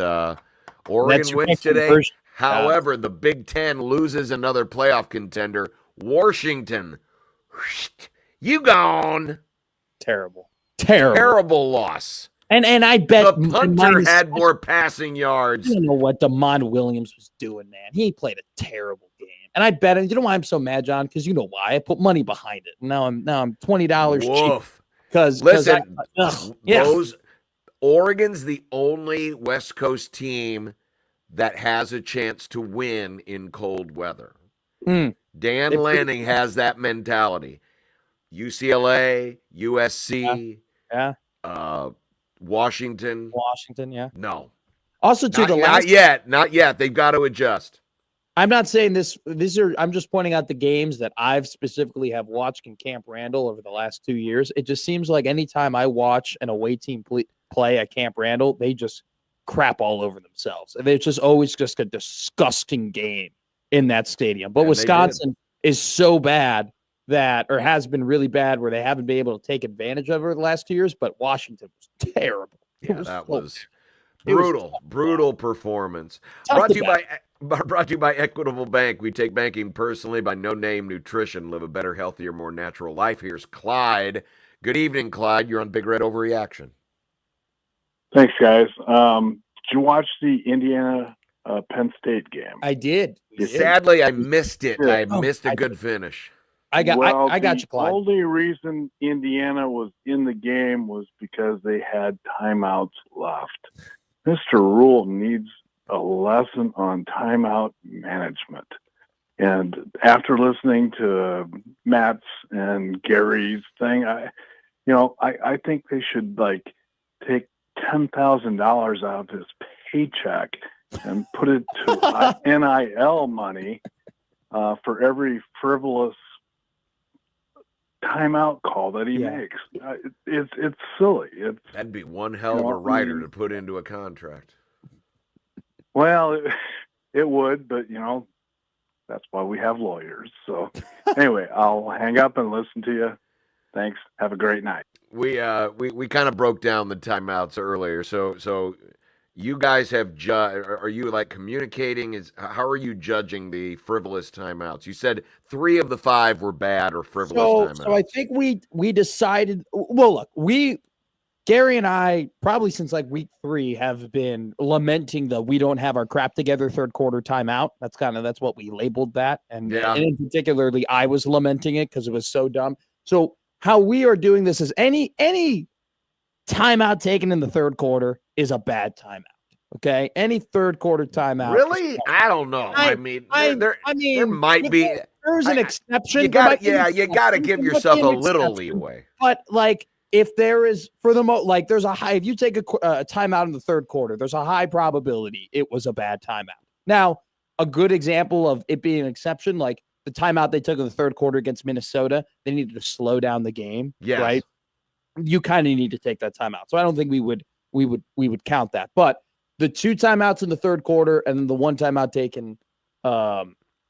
Oregon wins today. However, the Big Ten loses another playoff contender. Washington, you gone. Terrible loss. And I bet the punter had more passing yards. You know what Damon Williams was doing, man. He played a terrible game. And I bet, and you know why I'm so mad, John? Because you know why. I put money behind it. Now I'm $20 cheap. Because listen, Oregon's the only West Coast team that has a chance to win in cold weather. Dan Lanning has that mentality. UCLA, USC, Washington. Yeah. No. Also, not yet. They've got to adjust. I'm not saying this. I'm just pointing out the games that I've specifically have watched in Camp Randall over the last 2 years. It just seems like anytime I watch an away team play at Camp Randall, they just crap all over themselves. And it's just always just a disgusting game in that stadium. But Wisconsin is so bad that, or has been really bad, where they haven't been able to take advantage of over the last 2 years. But Washington was terrible. Yeah, that was brutal performance. Tough Brought to to you by Equitable Bank. We take banking personally. By No Name Nutrition. Live a better, healthier, more natural life. Here's Clyde. Good evening, Clyde. You're on Big Red Overreaction. Thanks, guys. Did you watch the Indiana Penn State game? I did. Sadly, I missed it. I Oh, missed a good finish. I got you, Clyde. The only reason Indiana was in the game was because they had timeouts left. Mr. Rule needs a lesson on timeout management. And after listening to Matt's and Gary's thing, I think they should take $10,000 out of his paycheck and put it to NIL money for every frivolous timeout call that he makes. It's silly. That'd be one hell of a writer to put into a contract. Well, it would, but that's why we have lawyers. So anyway, I'll hang up and listen to you. Thanks. Have a great night. We kind of broke down the timeouts earlier. So you guys have are you communicating? How are you judging the frivolous timeouts? You said 3 of the 5 were bad or frivolous timeouts. So I think we decided. Well, look, Gary and I, probably since week 3, have been lamenting the we don't have our crap together third quarter timeout. That's what we labeled that. And in particularly, I was lamenting it because it was so dumb. So how we are doing this is any timeout taken in the third quarter is a bad timeout. Okay, any third quarter timeout. Really? I don't know. I mean, there might be. There's an exception. You got to give yourself a little leeway. But if there is, for the most, there's a high, if you take a timeout in the third quarter, there's a high probability it was a bad timeout. Now, a good example of it being an exception, the timeout they took in the third quarter against Minnesota, they needed to slow down the game. Yes. Right. You kind of need to take that timeout. So I don't think we would count that. But the 2 timeouts in the third quarter and then the 1 timeout taken, I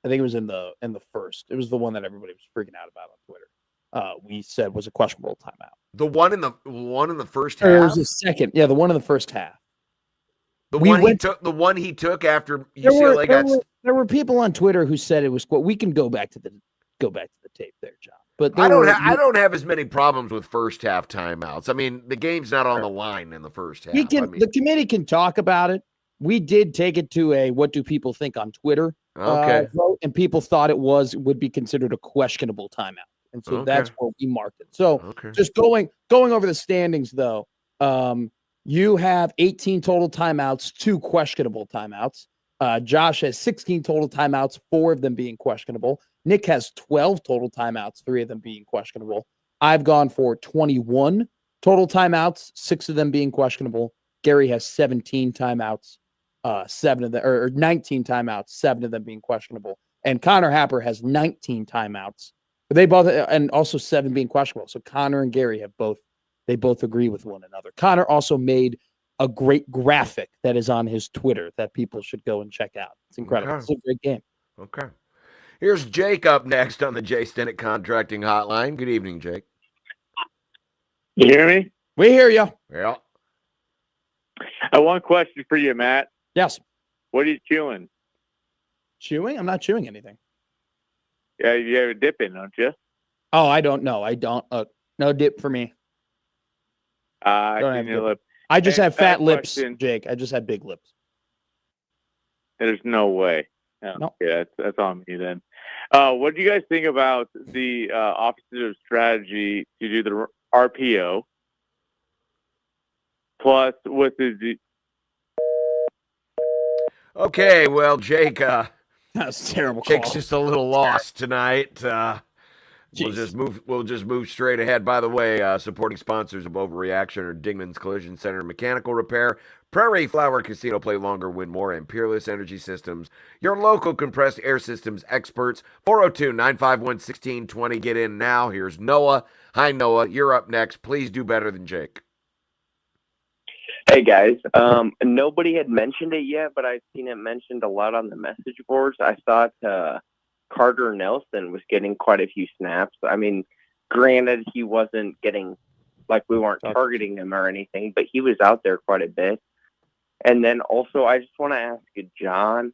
think it was in the first. It was the one that everybody was freaking out about on Twitter. We said was a questionable timeout. The one in the first half. There was a second. Yeah, the one in the first half. The one he took after UCLA got. There were people on Twitter who said it was. We can go back to the tape there, John. But I don't have as many problems with first half timeouts. I mean, the game's not on the line in the first half. The committee can talk about it. We did take it to a what do people think on Twitter vote, and people thought it would be considered a questionable timeout. And so that's where we marked it. So just going over the standings, though, you have 18 total timeouts, 2 questionable timeouts. Josh has 16 total timeouts, 4 of them being questionable. Nick has 12 total timeouts, 3 of them being questionable. I've gone for 21 total timeouts, 6 of them being questionable. Gary has 17 timeouts, 7 of them, or 19 timeouts, 7 of them being questionable. And Connor Happer has 19 timeouts. They both, and also 7 being questionable. So Connor and Gary both agree with one another. Connor also made a great graphic that is on his Twitter that people should go and check out. It's incredible. It's a great game. Okay. Here's Jake up next on the Jay Stennett Contracting Hotline. Good evening, Jake. You hear me? We hear you. Yeah. I have one question for you, Matt. Yes. What are you chewing? Chewing? I'm not chewing anything. Yeah, you have a dip in, don't you? Oh, I don't know. I don't. No dip for me. I just have fat lips, Jake. I just had big lips. There's no way. No. Yeah, that's on me then. What do you guys think about the offensive strategy to do the RPO? Plus, with the Okay, well, Jake, that's terrible. Jake's just a little lost tonight. We'll just move straight ahead. By the way, supporting sponsors of Overreaction are Dingman's Collision Center Mechanical Repair, Prairie Flower Casino, Play Longer, Win More, and Peerless Energy Systems, your local compressed air systems experts. 402-951-1620. Get in now. Here's Noah. Hi, Noah. You're up next. Please do better than Jake. Hey, guys. Nobody had mentioned it yet, but I've seen it mentioned a lot on the message boards. I thought Carter Nelson was getting quite a few snaps. I mean, granted, he wasn't getting, like, we weren't targeting him or anything, but he was out there quite a bit. And then also, I just want to ask John,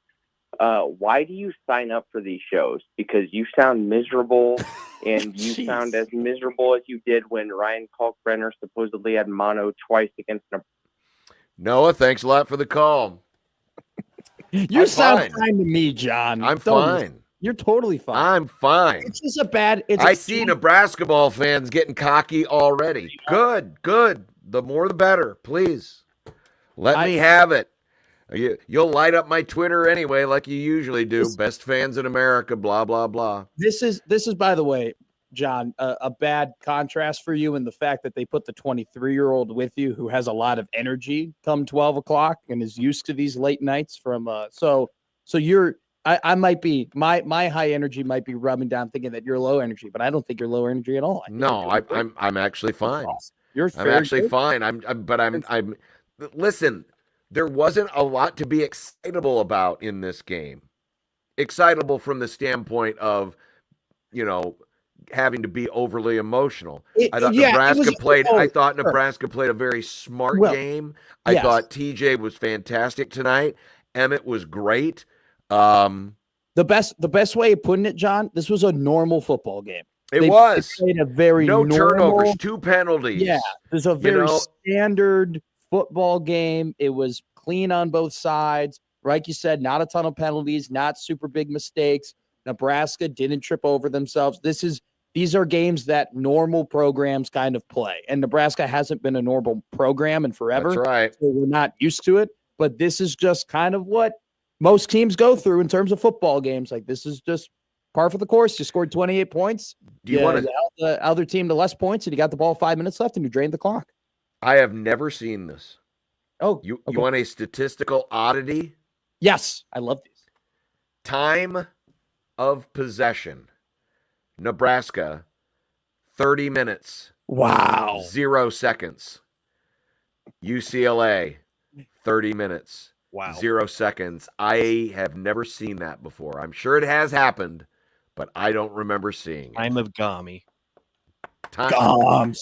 why do you sign up for these shows? Because you sound miserable, and you sound as miserable as you did when Ryan Kalkbrenner supposedly had mono twice against Nebraska. Noah, thanks a lot for the call. You sound fine to me, John. I'm fine. You're totally fine. I'm fine. It's just a bad. I see Nebraska ball fans getting cocky already. Good. The more the better. Please let me have it. You'll light up my Twitter anyway, like you usually do. Best fans in America. Blah blah blah. This is by the way, John, a bad contrast for you in the fact that they put the 23-year-old with you who has a lot of energy come 12 o'clock and is used to these late nights from. So you're. I might be my high energy might be rubbing down thinking that you're low energy, but I don't think you're low energy at all. No, I'm actually fine. You're I'm actually fine. I'm listen, there wasn't a lot to be excitable about in this game. Excitable from the standpoint of, having to be overly emotional. I thought Nebraska played a very smart game. I thought TJ was fantastic tonight. Emmett was great. The best way of putting it, John, this was a normal football game. They played a very no normal, turnovers, 2 penalties. Yeah, there's a very standard football game. It was clean on both sides. Like you said, not a ton of penalties, not super big mistakes. Nebraska didn't trip over themselves. These are games that normal programs kind of play, and Nebraska hasn't been a normal program in forever. That's right. So we're not used to it, but this is just kind of what most teams go through in terms of football games. Like, this is just par for the course. You scored 28 points. You held the other team to less points, and you got the ball 5 minutes left, and you drained the clock. I have never seen this. Oh, you want a statistical oddity? Yes, I love these. Time of possession. Nebraska, 30 minutes. Wow. 0 seconds. UCLA, 30 minutes. Wow. 0 seconds. I have never seen that before. I'm sure it has happened, but I don't remember seeing it. Time of Gami. Time. T-O-P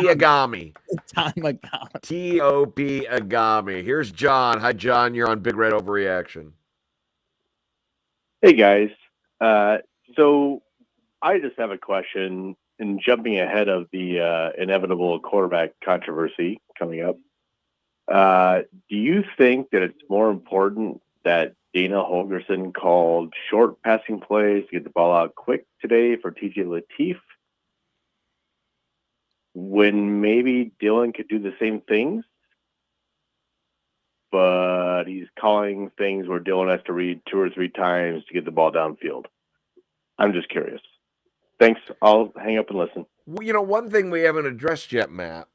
Agami. Time Agami. T-O-P Agami. Here's John. Hi, John. You're on Big Red Overreaction. Hey, guys. So I just have a question, and jumping ahead of the inevitable quarterback controversy coming up. Do you think that it's more important that Dana Holgorsen called short passing plays to get the ball out quick today for TJ Lateef when maybe Dylan could do the same things, but he's calling things where Dylan has to read 2 or 3 times to get the ball downfield? I'm just curious. Thanks. I'll hang up and listen. Well, one thing we haven't addressed yet, Matt.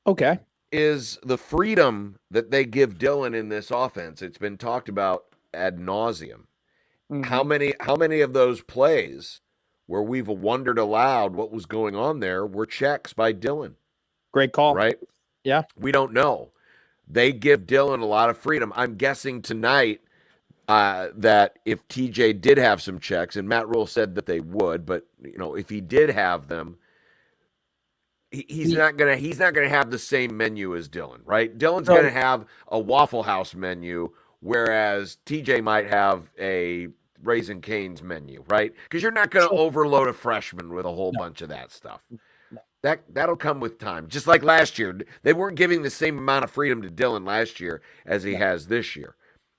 Okay. Is the freedom that they give Dylan in this offense. It's been talked about ad nauseum. Mm-hmm. How many of those plays where we've wondered aloud what was going on there were checks by Dylan? Great call. Right? Yeah. We don't know. They give Dylan a lot of freedom. I'm guessing tonight that if TJ did have some checks, and Matt Rule said that they would, but if he did have them, he's not gonna have the same menu as Dylan, right? Dylan's gonna have a Waffle House menu, whereas TJ might have a Raising Cane's menu, right? Because you're not gonna overload a freshman with a whole bunch of that stuff. That'll come with time. Just like last year, they weren't giving the same amount of freedom to Dylan last year as he has this year.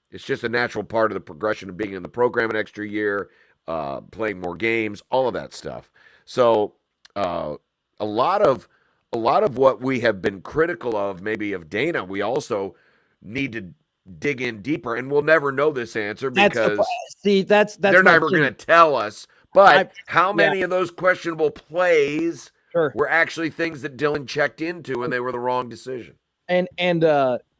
It's just a natural part of the progression of being in the program an extra year, playing more games, all of that stuff. So a lot of what we have been critical of, maybe of Dana, we also need to dig in deeper, and we'll never know this answer because that's they're never going to tell us. But how many of those questionable plays were actually things that Dylan checked into and they were the wrong decision? And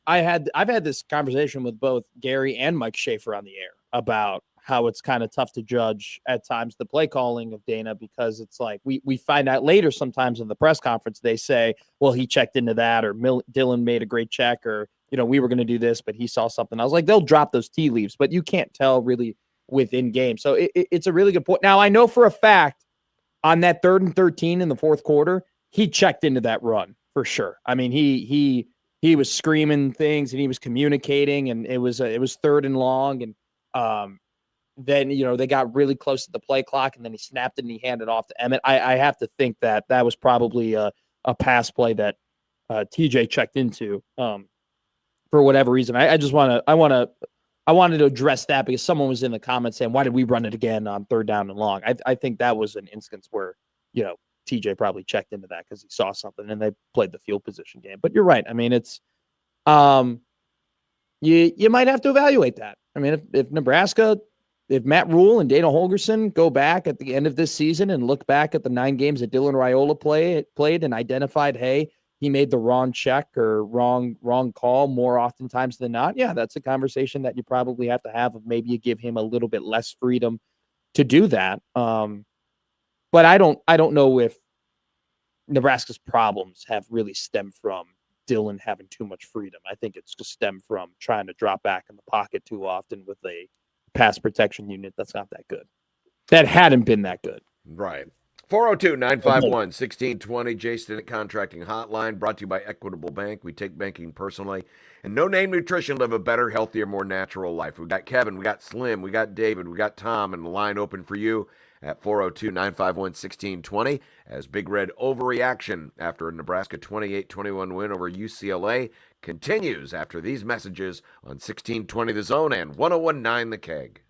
I've had this conversation with both Gary and Mike Schaefer on the air about how it's kind of tough to judge at times the play calling of Dana, because it's like we find out later sometimes in the press conference, they say, well, he checked into that, or Dylan made a great check, or, we were going to do this, but he saw something. I was like, they'll drop those tea leaves, but you can't tell really within game. So it's a really good point. Now, I know for a fact on that 3rd and 13 in the fourth quarter, he checked into that run for sure. I mean, he was screaming things and he was communicating, and it was 3rd and long, and then they got really close to the play clock, and then he snapped it and he handed off to Emmett. I have to think that was probably a pass play that TJ checked into for whatever reason. I wanted to address that because someone was in the comments saying, why did we run it again on 3rd down and long? I think that was an instance where, TJ probably checked into that because he saw something and they played the field position game. But you're right. I mean, it's you might have to evaluate that. I mean, if Nebraska, if Matt Rule and Dana Holgerson go back at the end of this season and look back at the 9 games that Dylan Raiola played and identified, hey, he made the wrong check or wrong call more oftentimes than not, yeah, that's a conversation that you probably have to have of maybe you give him a little bit less freedom to do that. But I don't know if Nebraska's problems have really stemmed from Dylan having too much freedom. I think it's just stemmed from trying to drop back in the pocket too often with a pass protection unit that's not that good. That hadn't been that good. Right. 402-951-1620, Jason at Contracting Hotline, brought to you by Equitable Bank. We take banking personally. And No Name Nutrition, live a better, healthier, more natural life. We got Kevin, we got Slim, we got David, we got Tom, and the line open for you at 402-951-1620 as Big Red Overreaction after a Nebraska 28-21 win over UCLA continues after these messages on 1620 The Zone and 1019 The Keg.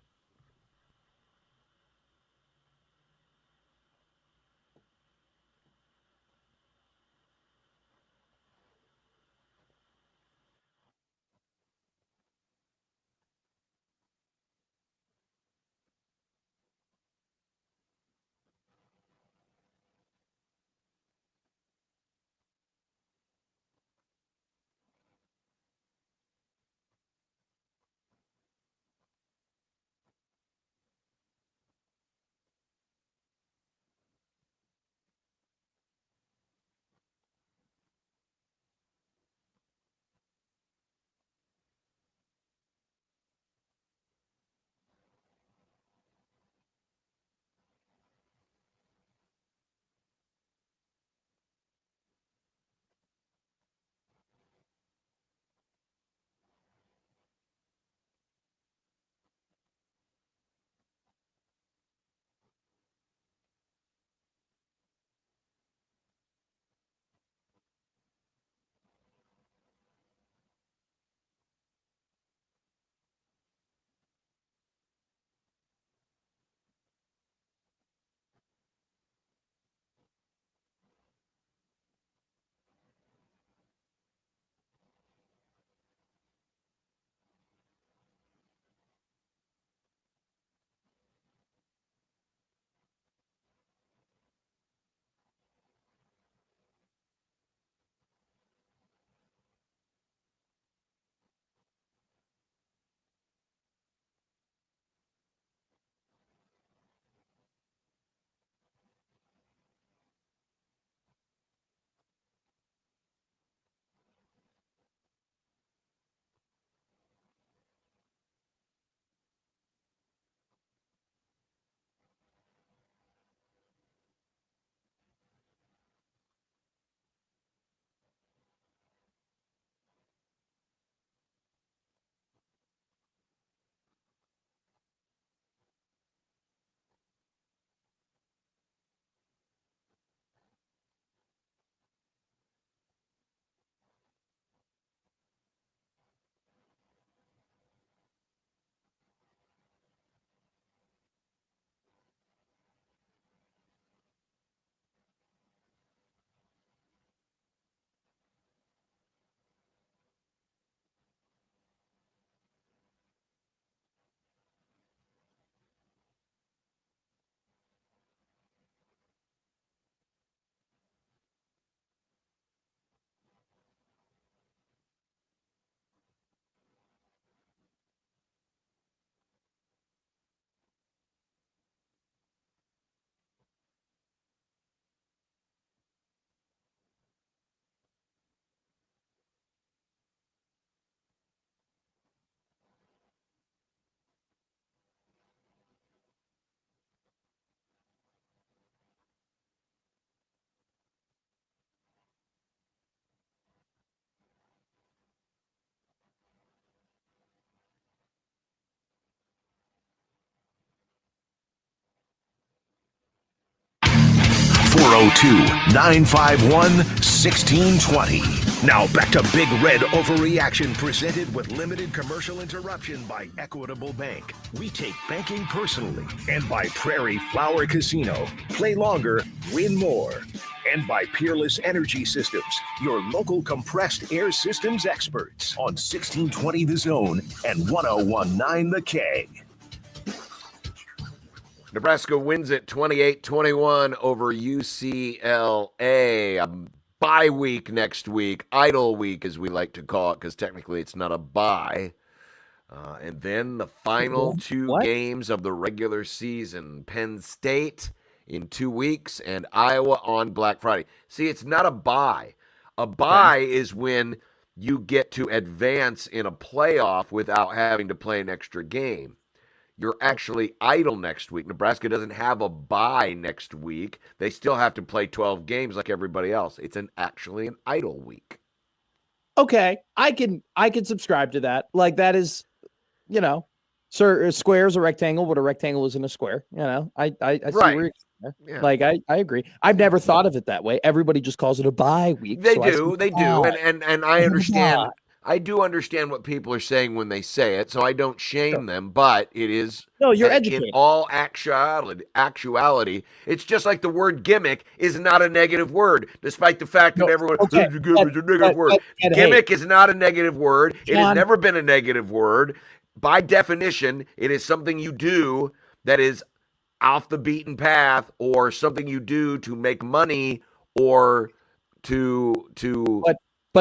402-951-1620. Now back to Big Red Overreaction, presented with limited commercial interruption by Equitable Bank. We take banking personally. And by Prairie Flower Casino. Play longer, win more. And by Peerless Energy Systems, your local compressed air systems experts on 1620 The Zone and 1019 The K. Nebraska wins it 28-21 over UCLA. A bye week next week, idle week as we like to call it, because technically it's not a bye. And then the final two games of the regular season. Penn State in 2 weeks and Iowa on Black Friday. See, it's not a bye. A bye is when you get to advance in a playoff without having to play an extra game. You're actually idle next week. Nebraska doesn't have a bye next week. They still have to play 12 games like everybody else. It's actually an idle week. Okay, I can subscribe to that. Like, that is, sir, a square is a rectangle, but a rectangle isn't a square. I see where you're yeah. Like, I agree. I've never thought of it that way. Everybody just calls it a bye week. They so do. And I understand. I do understand what people are saying when they say it, so I don't shame them, but it is you're educated. In all actuality, it's just like the word gimmick is not a negative word, despite the fact that everyone is a negative word. Gimmick is not a negative word. It has never been a negative word. By definition, it is something you do that is off the beaten path, or something you do to make money, or to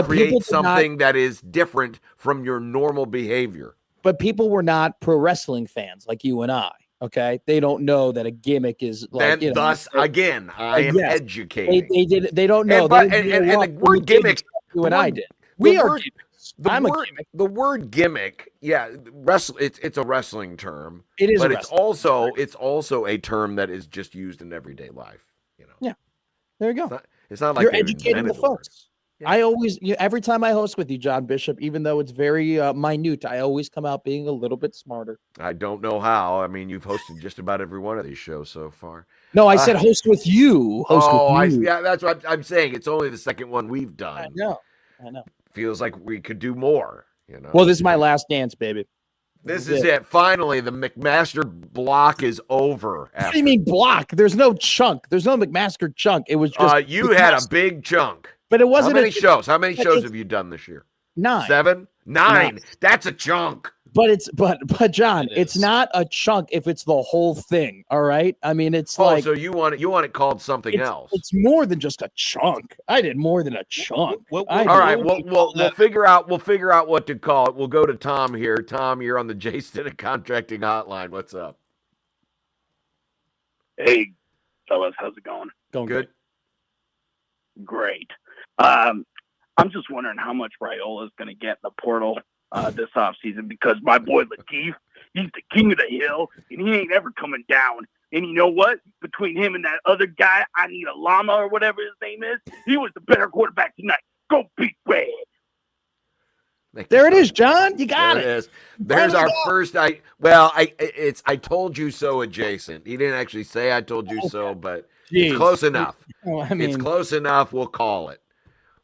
create something that is different from your normal behavior. But people were not pro wrestling fans like you and I. Okay, they don't know that a gimmick is like. And thus, again, I am educated. They don't know. And the word gimmick. You and I did. We are gimmicks. I'm a gimmick. The word gimmick, it's a wrestling term. It is, but it's also a term that is just used in everyday life. Yeah, there you go. It's not like you're educating the folks. Yeah. I always, every time I host with you, John Bishop, even though it's very minute, I always come out being a little bit smarter. I don't know how. I mean, you've hosted just about every one of these shows so far. No, I said host with you. That's what I'm saying. It's only the second one we've done. I know. Feels like we could do more. Well, this is my last dance, baby. This is it. Finally, the McMaster block is over. What do you mean block? There's no chunk. There's no McMaster chunk. It was just you had a big chunk. But it wasn't. How many shows? How many shows have you done this year? 9. 7? 9. That's a chunk. But John, it's not a chunk if it's the whole thing. All right. I mean, it's so you want it called something else. It's more than just a chunk. I did more than a chunk. All right. We'll figure out what to call it. We'll go to Tom here. Tom, you're on the Jason Contracting Hotline. What's up? Hey, fellas, how's it going? Going good. Great. I'm just wondering how much Raiola is going to get in the portal this offseason, because my boy Latif, he's the king of the hill, and he ain't ever coming down. And you know what? Between him and that other guy, I need a llama or whatever his name is, he was the better quarterback tonight. Go Big Red. There it is, John. You got it. There it is. There's our first. I told you so adjacent. He didn't actually say I told you so, but it's close enough. It's close enough. We'll call it.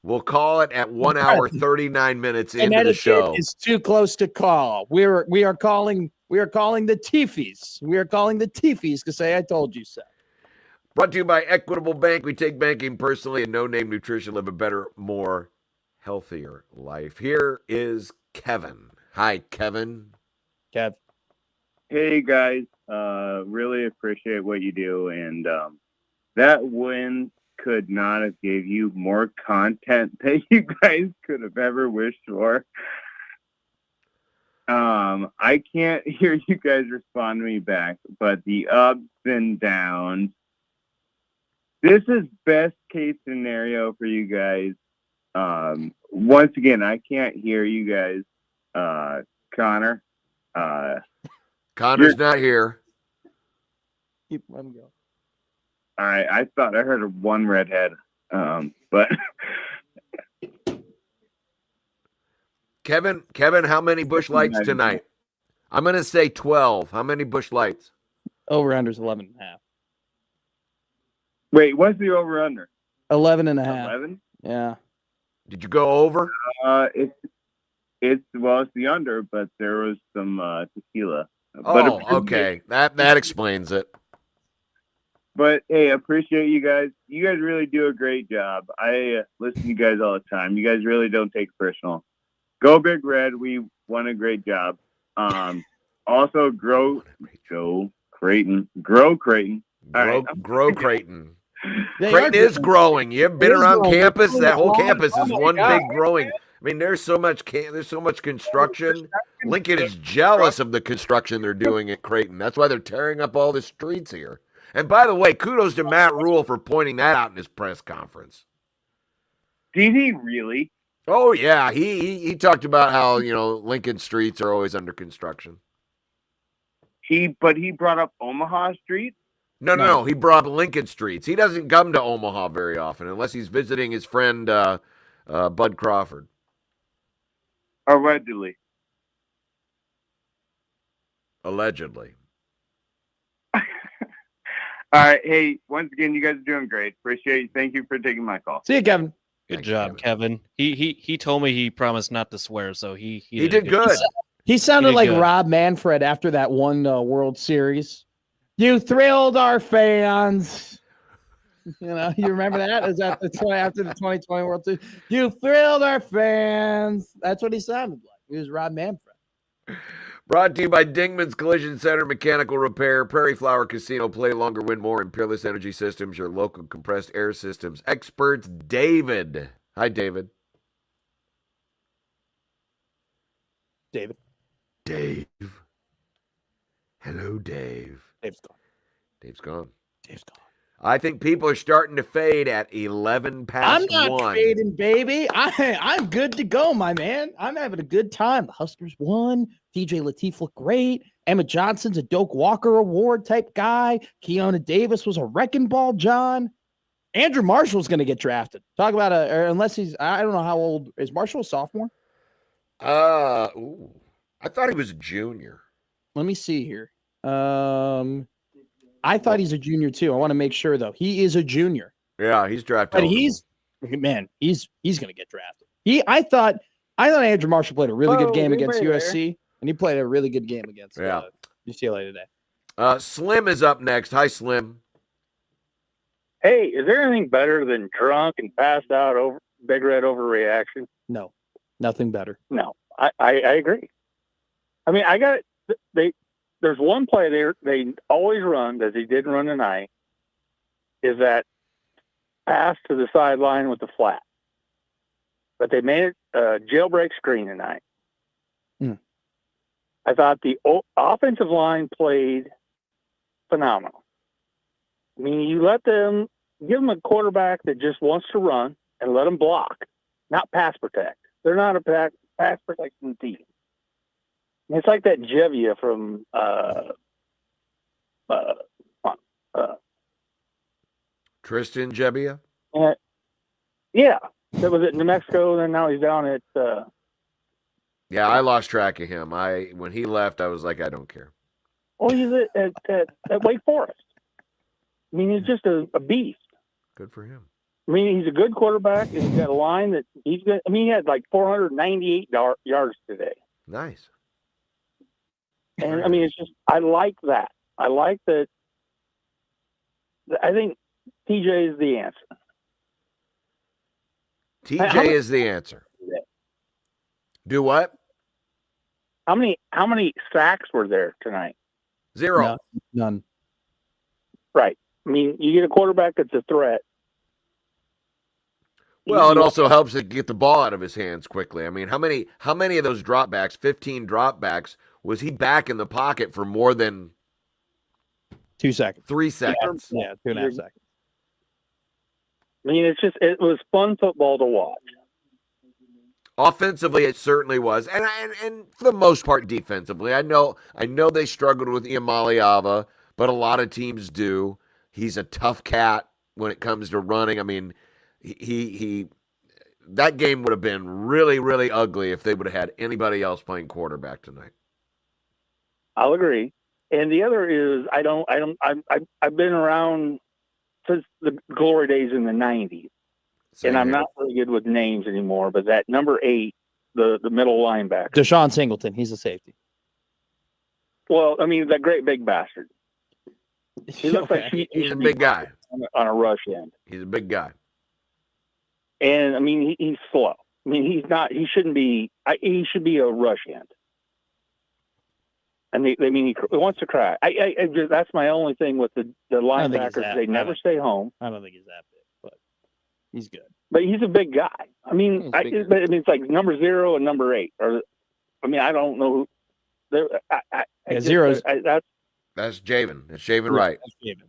We'll call it at 1 hour 39 minutes into the show. It's too close to call. We are calling the Tiefys. We are calling the Tiefys to say I told you so. Brought to you by Equitable Bank. We take banking personally, and No Name Nutrition. Live a better, more healthier life. Here is Kevin. Hi, Kevin. Kev. Hey guys, really appreciate what you do, and that win could not have gave you more content that you guys could have ever wished for. I can't hear you guys respond to me back, but the ups and downs. This is best case scenario for you guys. Once again, I can't hear you guys. Connor. Connor's not here. Keep letting go. All right, I thought I heard one redhead, but Kevin, how many bush lights tonight? I'm going to say 12. How many bush lights? Over under's 11.5. Wait, what's the over under? 11.5. 11? Yeah. Did you go over? It's the under, but there was some tequila. Oh, okay. That explains it. But hey, appreciate you guys. You guys really do a great job. I listen to you guys all the time. You guys really don't take it personal. Go Big Red. We won a great job. Also grow Creighton. Grow Creighton. All right. Grow Creighton. They Creighton are is growing. You've been It is around growing. campus. That whole Oh, campus is my one God. big growing. I mean, there's so much construction. Lincoln is jealous of the construction they're doing at Creighton. That's why they're tearing up all the streets here. And by the way, kudos to Matt Rule for pointing that out in his press conference. Did he really? Oh yeah, he talked about how Lincoln streets are always under construction. He brought up Omaha Street. No. He brought up Lincoln streets. He doesn't come to Omaha very often unless he's visiting his friend Bud Crawford. Allegedly. All right. Hey, once again, you guys are doing great. Appreciate it. Thank you for taking my call. See you, Kevin. Good job, Kevin. He told me he promised not to swear, so he did good. He sounded did like good. Rob Manfred after that one World Series. You thrilled our fans. You remember that? Is that after the 2020 World Series? You thrilled our fans. That's what he sounded like. He was Rob Manfred. Brought to you by Dingman's Collision Center, Mechanical Repair, Prairie Flower Casino, Play Longer, Win More, and Peerless Energy Systems, your local compressed air systems experts. David. Hi, David. David. Dave. Hello, Dave. Dave's gone. Dave's gone. Dave's gone. I think people are starting to fade at 11 past I'm not 1. fading, baby. I'm good to go, my man. I'm having a good time. The Huskers won. DJ Lateef looked great. Emma Johnson's a Doak Walker Award type guy. Keona Davis was a wrecking ball, John. Andrew Marshall's going to get drafted. Talk about unless he's, I don't know how old. Is Marshall a sophomore? I thought he was a junior. Let me see here. I thought he's a junior too. I want to make sure though. He is a junior. Yeah, he's drafted. But he's going to get drafted. I thought Andrew Marshall played a really good game against USC, and he played a really good game against UCLA today. Slim is up next. Hi, Slim. Hey, is there anything better than drunk and passed out over Big Red Overreaction? No, nothing better. No, I agree. I mean, there's one play they always run that they didn't run tonight, is that pass to the sideline with the flat. But they made it a jailbreak screen tonight. I thought the offensive line played phenomenal. I mean, you give them a quarterback that just wants to run and let them block, not pass protect. They're not a pass protection team. It's like that Jevia from Tristan Jebbia? Yeah. That was at New Mexico, and now he's down at Yeah, I lost track of him. When he left, I was like, I don't care. well, he's at Wake Forest. I mean, he's just a beast. Good for him. I mean, he's a good quarterback, and he's got a line that he's good. I mean, he had like 498 yards today. Nice. And I mean, it's just, I like that. I like that. I think TJ is the answer. TJ is the answer. Do what? How many sacks were there tonight? 0. None. Right. I mean, you get a quarterback that's a threat. Well, it also helps to get the ball out of his hands quickly. I mean, how many of those dropbacks, 15 dropbacks, was he back in the pocket for more than 2 seconds? 3 seconds. Yeah, 2.5 seconds. I mean, it was fun football to watch. Offensively, it certainly was, and for the most part, defensively, I know they struggled with Iamaliava, but a lot of teams do. He's a tough cat when it comes to running. I mean, he that game would have been really, really ugly if they would have had anybody else playing quarterback tonight. I'll agree. And the other is, I've been around since the glory days in the 90s. Same and I'm here. not really good with names anymore, but that number 8, the middle linebacker. Deshaun Singleton, he's a safety. Well, I mean, that great big bastard. He looks like he He's a should be big guy. on a rush end. He's a big guy. And I mean, he's slow. I mean, he's not. He shouldn't be. He should be a rush end. And I mean, he wants to cry. I just, that's my only thing with the linebackers. They never stay home. I don't think he's that big, but he's good. But he's a big guy. I mean, but I mean, it's like number 0 and number 8. Or, I mean, I don't know. Zero's. That's Javen. That's Javen Wright. That's Javen.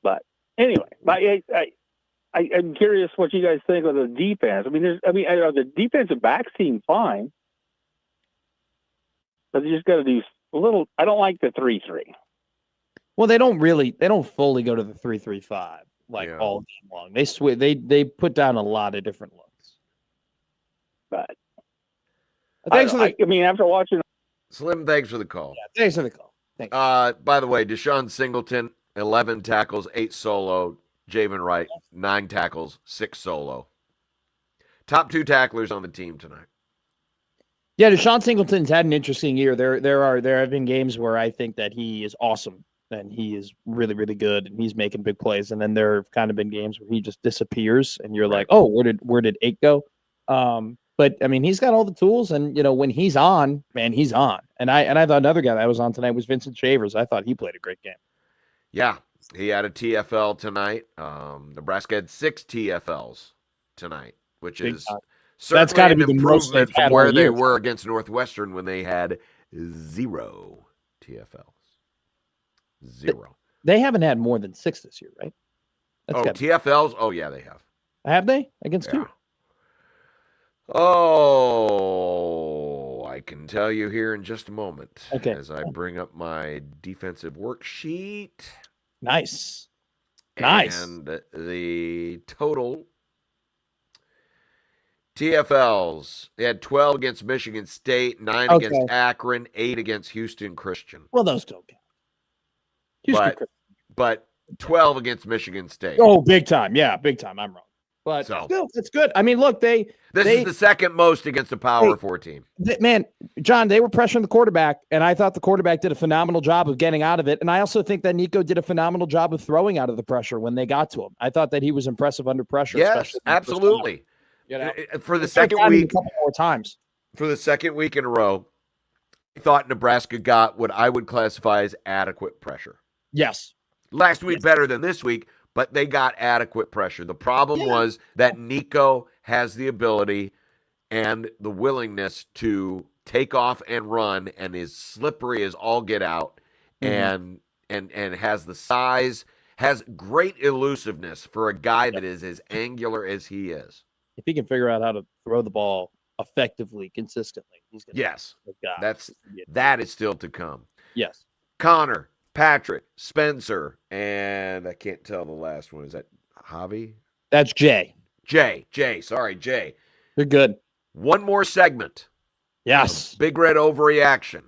But anyway, I'm curious what you guys think of the defense. I mean, the defensive backs seem fine, but you just got to do a little. I don't like the 3-3. Well, they don't fully go to the 3-3-5 all game long. They put down a lot of different looks. But thanks for the. I mean, after watching. Slim, thanks for the call. Yeah, thanks for the call. Thanks. By the way, Deshaun Singleton, 11 tackles, 8 solo. Javen Wright, 9 tackles, 6 solo. Top 2 tacklers on the team tonight. Yeah, Deshaun Singleton's had an interesting year. There have been games where I think that he is awesome and he is really, really good and he's making big plays. And then there have kind of been games where he just disappears and you're like, oh, where did 8 go? But I mean, he's got all the tools, and when he's on, man, he's on. And I thought another guy that was on tonight was Vincent Shavers. I thought he played a great game. Yeah, he had a TFL tonight. Nebraska had 6 TFLs tonight, which Big is time. certainly That's gotta an be the most improvement they've had from where all they year. were against Northwestern when they had 0 TFLs. 0. They haven't had more than 6 this year, right? TFLs? Oh, yeah, they have. Have they? Against who? Oh, I can tell you here in just a moment. Okay. As I bring up my defensive worksheet. Nice. And the total TFLs, they had 12 against Michigan State, 9 against Akron, 8 against Houston Christian. Well, those don't count. But 12 against Michigan State. Oh, big time. Yeah, big time. I'm wrong. But still, it's good. I mean, look, This is the second most against a Power 4 team. Man, John, they were pressuring the quarterback, and I thought the quarterback did a phenomenal job of getting out of it. And I also think that Nico did a phenomenal job of throwing out of the pressure when they got to him. I thought that he was impressive under pressure. Yes, absolutely. For the second week, a couple more times. For the second week in a row, I thought Nebraska got what I would classify as adequate pressure. Yes. Last week better than this week, but they got adequate pressure. The problem was that Nico has the ability and the willingness to take off and run and is slippery as all get out and has the size, has great elusiveness for a guy that is as angular as he is. If he can figure out how to throw the ball effectively, consistently, he's going to be a guy. That is still to come. Yes. Connor, Patrick, Spencer, and I can't tell the last one. Is that Javi? That's Jay. Sorry, Jay. You're good. One more segment. Yes. Big Red Overreaction.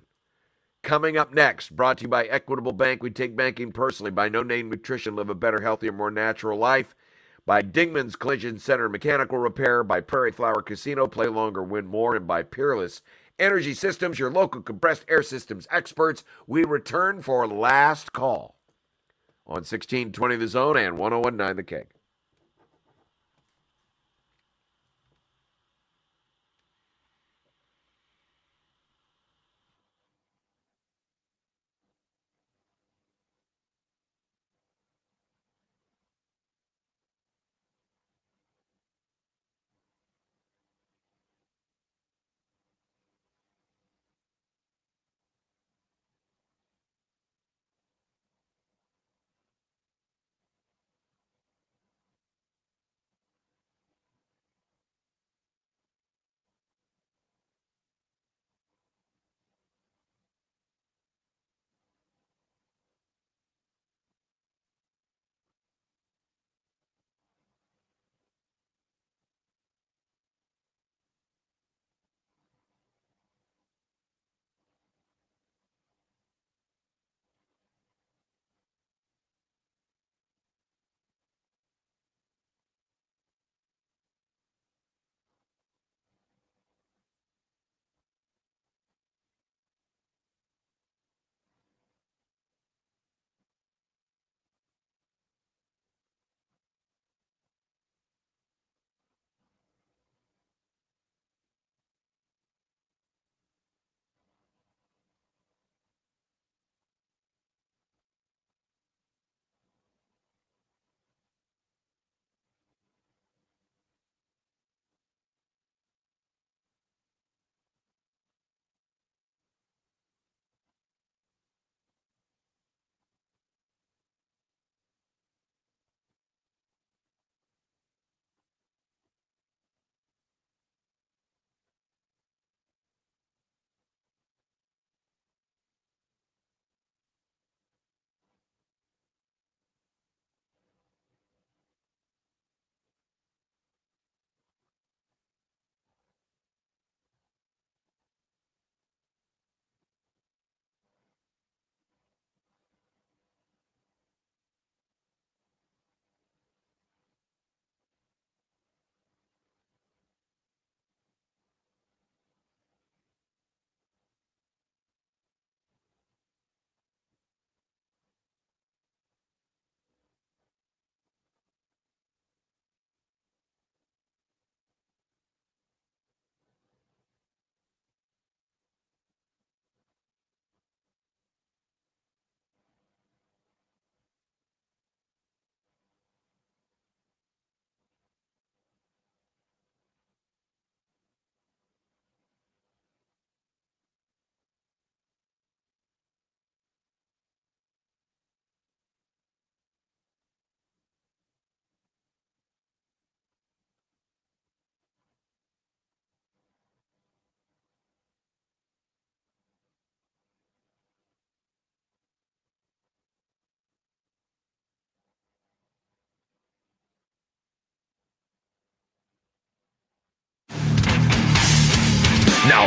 Coming up next, brought to you by Equitable Bank. We take banking personally. By No Name Nutrition, live a better, healthier, more natural life. By Dingman's Collision Center Mechanical Repair. By Prairie Flower Casino, play longer, win more. And by Peerless Energy Systems, your local compressed air systems experts. We return for last call on 1620 The Zone and 1019 The King.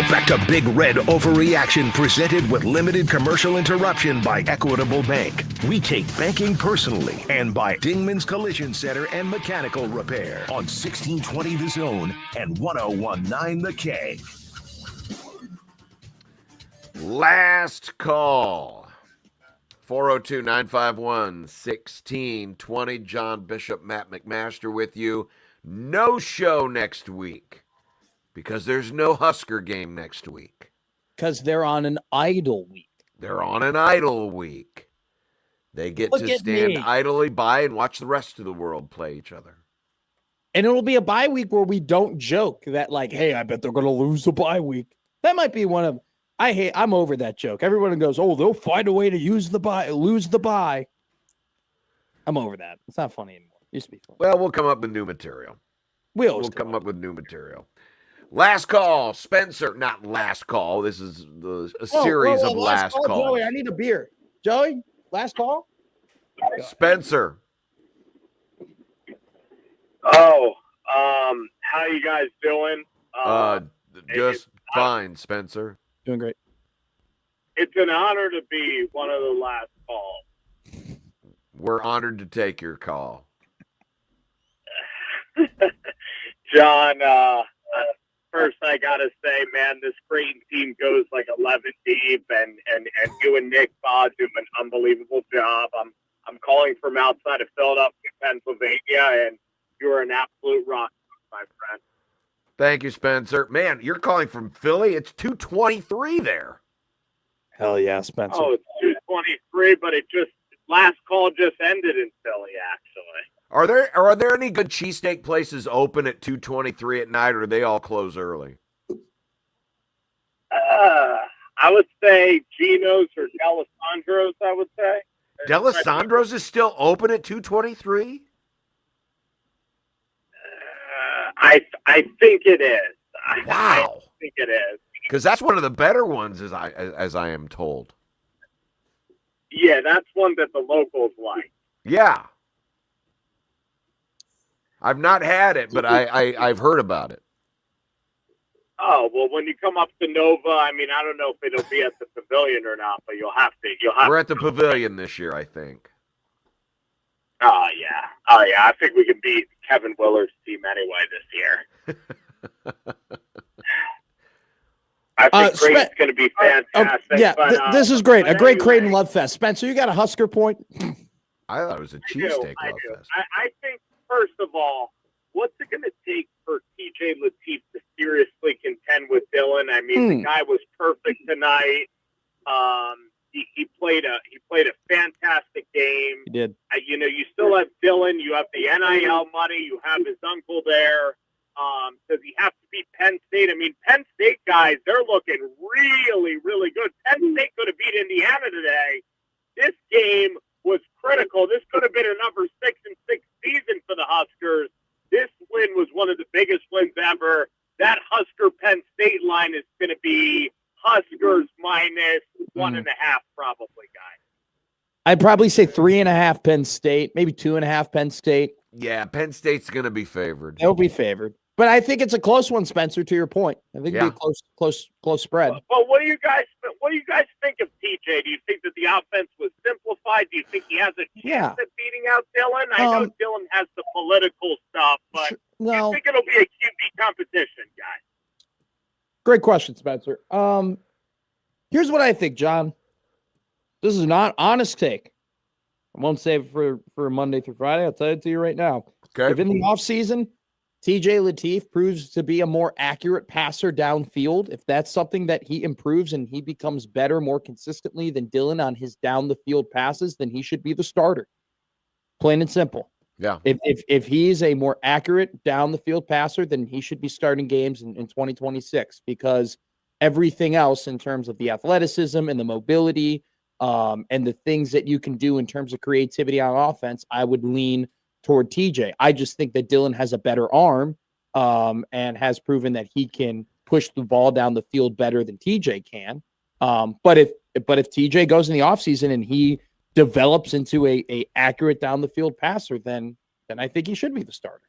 Now back to Big Red Overreaction, presented with limited commercial interruption by Equitable Bank. We take banking personally, and by Dingman's Collision Center and Mechanical Repair on 1620 The Zone and 1019 The K. Last call. 402-951-1620. John Bishop, Matt McMaster with you. No show next week because there's no Husker game next week. Because they're on an idle week. They're on an idle week. They get to stand idly by and watch the rest of the world play each other. And it'll be a bye week where we don't joke that, like, hey, I bet they're going to lose the bye week. That might be one of I'm over that joke. Everyone goes, oh, they'll find a way to lose the bye. I'm over that. It's not funny anymore. It used to be funny. Well, we'll come up with new material. We'll come up with new material. Last call, Spencer. Not last call. This is a series of last calls. Joey, I need a beer. Joey, last call. Spencer. Oh, how you guys doing? Just fine, Spencer. Doing great. It's an honor to be one of the last calls. We're honored to take your call. John, first I gotta say, man, this Creighton team goes like 11 deep, and you and Nick Baugh do an unbelievable job. I'm calling from outside of Philadelphia, Pennsylvania, and you're an absolute rock, my friend. Thank you, Spencer. Man, you're calling from Philly. It's 2:23 there. Hell yeah, Spencer. Oh, it's 2:23, but last call just ended in Philly, actually. Are there any good cheesesteak places open at 2:23 at night, or do they all close early? I would say Gino's or D'Alessandro's, I would say. D'Alessandro's is still open at 2:23? I think it is. Wow. I think it is. Because that's one of the better ones, as I am told. Yeah, that's one that the locals like. Yeah. I've not had it, but I've heard about it. Oh, well, when you come up to Nova, I mean, I don't know if it'll be at the Pavilion or not, but you'll have to. We're at the Pavilion this year, I think. Oh, yeah. I think we can beat Kevin Willard's team anyway this year. I think Creighton's going to be fantastic. This is great. A great Creighton Love Fest. Spencer, you got a Husker point? I thought it was a cheesesteak love fest. I think, first of all, what's it going to take for TJ Lateef to seriously contend with Dylan? I mean, the guy was perfect tonight. He played a fantastic game. He did. You still have Dylan. You have the NIL money. You have his uncle there. Does he have to beat Penn State? I mean, Penn State guys, they're looking really, really good. Penn State could have beat Indiana today. This game was critical. This could have been a number 6-6 season for the Huskers. This win was one of the biggest wins ever. That Husker-Penn State line is going to be Huskers minus 1.5 probably, guys. I'd probably say 3.5 Penn State, maybe 2.5 Penn State. Yeah, Penn State's going to be favored. They'll be favored. But I think it's a close one, Spencer, to your point. I think it'll be a close spread. But what do you guys think of TJ? Do you think that the offense was simplified? Do you think he has a chance at beating out Dylan? I know Dylan has the political stuff, but do you think it'll be a QB competition, guys? Great question, Spencer. Here's what I think, John. This is an honest take. I won't save it for Monday through Friday. I'll tell it to you right now. Okay. If in the offseason, TJ Lateef proves to be a more accurate passer downfield, if that's something that he improves and he becomes better more consistently than Dylan on his down the field passes, then he should be the starter. Plain and simple. Yeah. If he's a more accurate down the field passer, then he should be starting games in 2026, because everything else in terms of the athleticism and the mobility and the things that you can do in terms of creativity on offense, I would lean toward TJ. I just think that Dylan has a better arm and has proven that he can push the ball down the field better than TJ can. But if TJ goes in the offseason and he develops into a accurate down the field passer, then I think he should be the starter.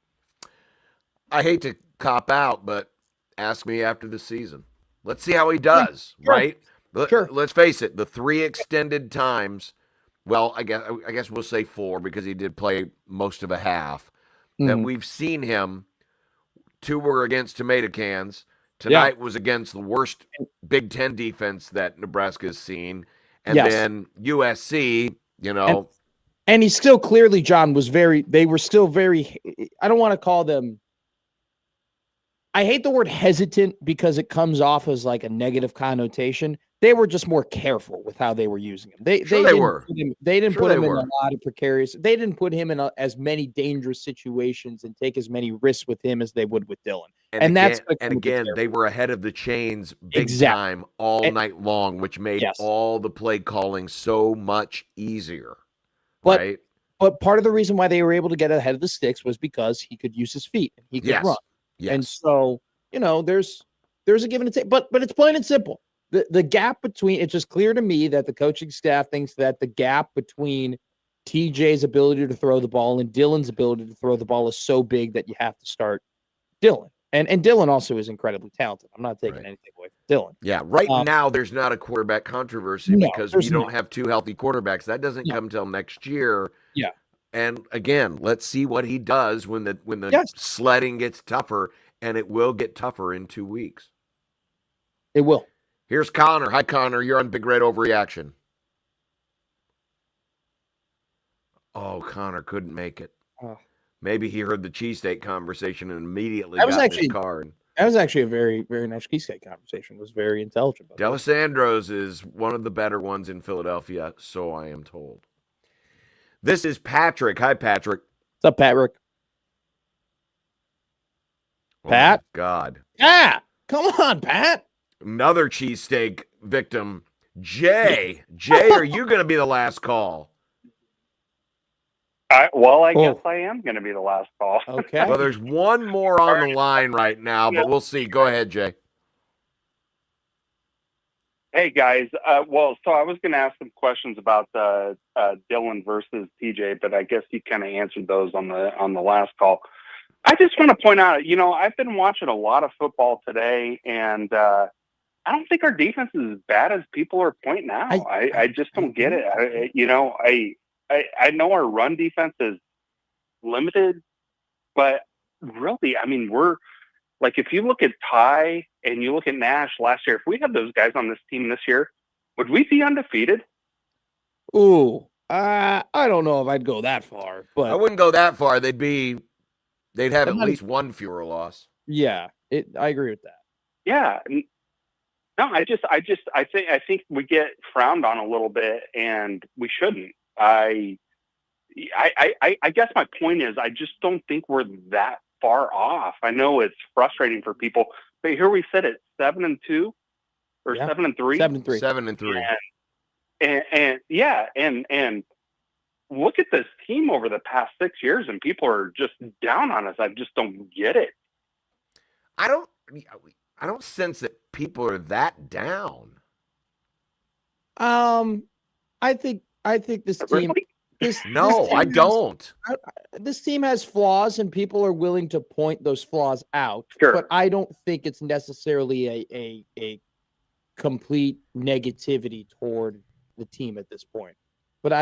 I hate to cop out, but ask me after the season. Let's see how he does, Sure. right? Sure. Let's face it, the 3 extended times, well, I guess we'll say 4 because he did play most of a half, that we've seen him, 2 were against tomato cans. Tonight was against the worst Big Ten defense that Nebraska's seen. And then USC, And he still clearly, John, they were still very, I don't want to call them, I hate the word hesitant because it comes off as like a negative connotation. They were just more careful with how they were using him. They didn't put him in a lot of precarious. They didn't put him in as many dangerous situations and take as many risks with him as they would with Dylan. And again, they were ahead of the chains big time all night long, which made all the play calling so much easier. Right? But part of the reason why they were able to get ahead of the sticks was because he could use his feet and he could run. Yes. And so, there's a give and take, but it's plain and simple. The gap between, it's just clear to me that the coaching staff thinks that the gap between TJ's ability to throw the ball and Dylan's ability to throw the ball is so big that you have to start Dylan. And Dylan also is incredibly talented. I'm not taking anything away from Dylan. Yeah, right now there's not a quarterback controversy because we don't have 2 healthy quarterbacks. That doesn't come till next year. Yeah. And again, let's see what he does when the sledding gets tougher, and it will get tougher in 2 weeks. It will. Here's Connor. Hi, Connor. You're on Big Red Overreaction. Oh, Connor couldn't make it. Maybe he heard the cheesesteak conversation and immediately got in his car. That was actually a very, very nice cheesesteak conversation. It was very intelligent. D'Alessandro's is one of the better ones in Philadelphia, so I am told. This is Patrick. Hi, Patrick. What's up, Patrick? Pat? Oh, God. Yeah. Come on, Pat. Another cheesesteak victim. Jay. Jay, are you going to be the last call? I guess I am going to be the last call. Okay. Well, there's one more on the line right now, but we'll see. Go ahead, Jay. Hey, guys. So I was going to ask some questions about Dylan versus TJ, but I guess you kind of answered those on the last call. I just want to point out, I've been watching a lot of football today, and I don't think our defense is as bad as people are pointing out. I just don't get it. I know our run defense is limited, but really, we're like, if you look at Ty and you look at Nash last year, if we had those guys on this team this year, would we be undefeated? Ooh, I don't know if I'd go that far, but I wouldn't go that far. They'd have at least one fewer loss. Yeah, I agree with that. Yeah. No, I think we get frowned on a little bit, and we shouldn't. I guess my point is, I just don't think we're that far off. I know it's frustrating for people, but here we sit at 7-2 or 7-3, 7-3, 7-3, and look at this team over the past 6 years, and people are just down on us. I just don't get it. I don't sense that people are that down. I think this team. I don't. This team has flaws, and people are willing to point those flaws out. Sure. But I don't think it's necessarily a complete negativity toward the team at this point. But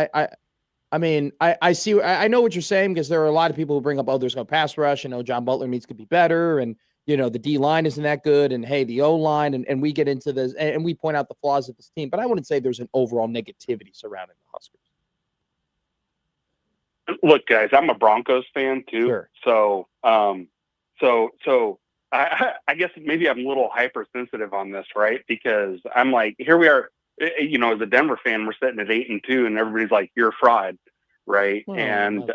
I see. I know what you're saying, because there are a lot of people who bring up, there's no pass rush. John Butler needs to be better, and the D line isn't that good, and hey, the O line, and we get into this, and we point out the flaws of this team. But I wouldn't say there's an overall negativity surrounding the Huskers. Look, guys, I'm a Broncos fan too. Sure. So I guess maybe I'm a little hypersensitive on this, right? Because I'm like, here we are, as a Denver fan, we're sitting at 8-2, and everybody's like, you're fried, right? Well, and